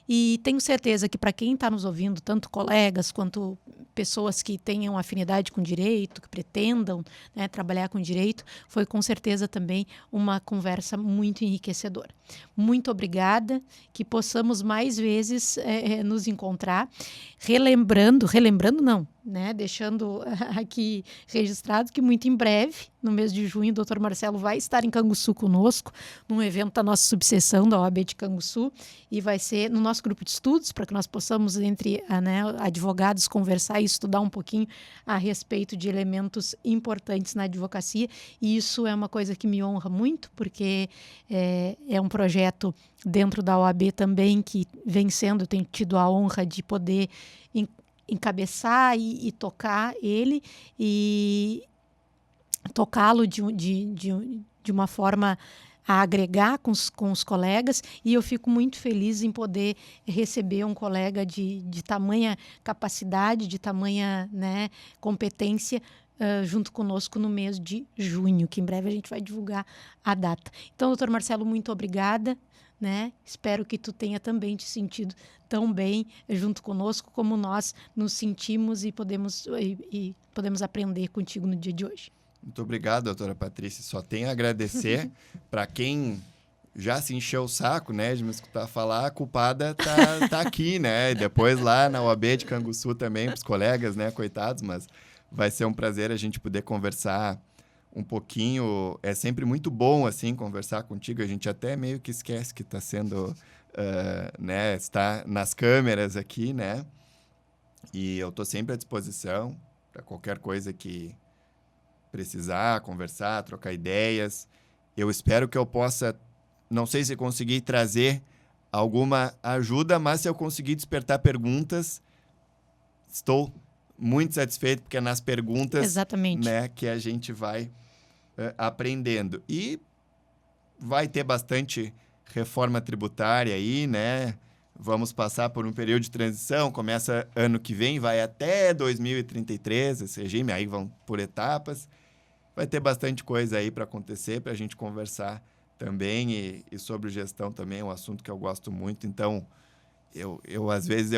E tenho certeza que para quem está nos ouvindo, tanto colegas quanto pessoas que tenham afinidade com direito, que pretendam, né, trabalhar com direito, foi com certeza também uma conversa muito enriquecedora. Muito obrigada, que possamos mais vezes nos encontrar, relembrando não, né, deixando aqui registrado que muito em breve, no mês de junho, o Dr. Marcelo vai estar em Canguçu conosco, num evento da nossa subseção da OAB de Canguçu, e vai ser no nosso grupo de estudos, para que nós possamos, entre advogados, conversar e estudar um pouquinho a respeito de elementos importantes na advocacia, e isso é uma coisa que me honra muito, porque é um projeto dentro da OAB também que vem sendo, eu tenho tido a honra de poder encabeçar e tocar ele, e tocá-lo de uma forma a agregar com os colegas, e eu fico muito feliz em poder receber um colega de tamanha capacidade, de tamanha, né, competência, junto conosco no mês de junho, que em breve a gente vai divulgar a data. Então, doutor Marcelo, muito obrigada, né? Espero que tu tenha também te sentido tão bem junto conosco como nós nos sentimos e podemos aprender contigo no dia de hoje. Muito obrigado, doutora Patrícia. Só tenho a agradecer para quem já se encheu o saco, né, de me escutar falar. A culpada tá aqui, né? E depois lá na OAB de Canguçu também, para os colegas, né, coitados, mas vai ser um prazer a gente poder conversar um pouquinho. É sempre muito bom, assim, conversar contigo. A gente até meio que esquece que está sendo, né, está nas câmeras aqui, né? E eu estou sempre à disposição para qualquer coisa que precisar, conversar, trocar ideias. Eu espero que eu possa, não sei se conseguir trazer alguma ajuda, mas se eu conseguir despertar perguntas, estou muito satisfeito, porque é nas perguntas, exatamente, né, que a gente vai aprendendo. E vai ter bastante reforma tributária aí, né? Vamos passar por um período de transição, começa ano que vem, vai até 2033, esse regime, aí vão por etapas. Vai ter bastante coisa aí para acontecer, para a gente conversar também, e sobre gestão também, é um assunto que eu gosto muito. Então, eu às vezes,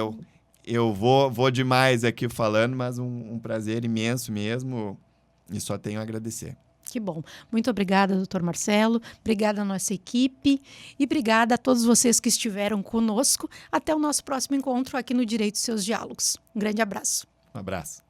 eu vou demais aqui falando, mas um prazer imenso mesmo, e só tenho a agradecer. Que bom. Muito obrigada, doutor Marcelo. Obrigada à nossa equipe e obrigada a todos vocês que estiveram conosco. Até o nosso próximo encontro aqui no Direito e Seus Diálogos. Um grande abraço. Um abraço.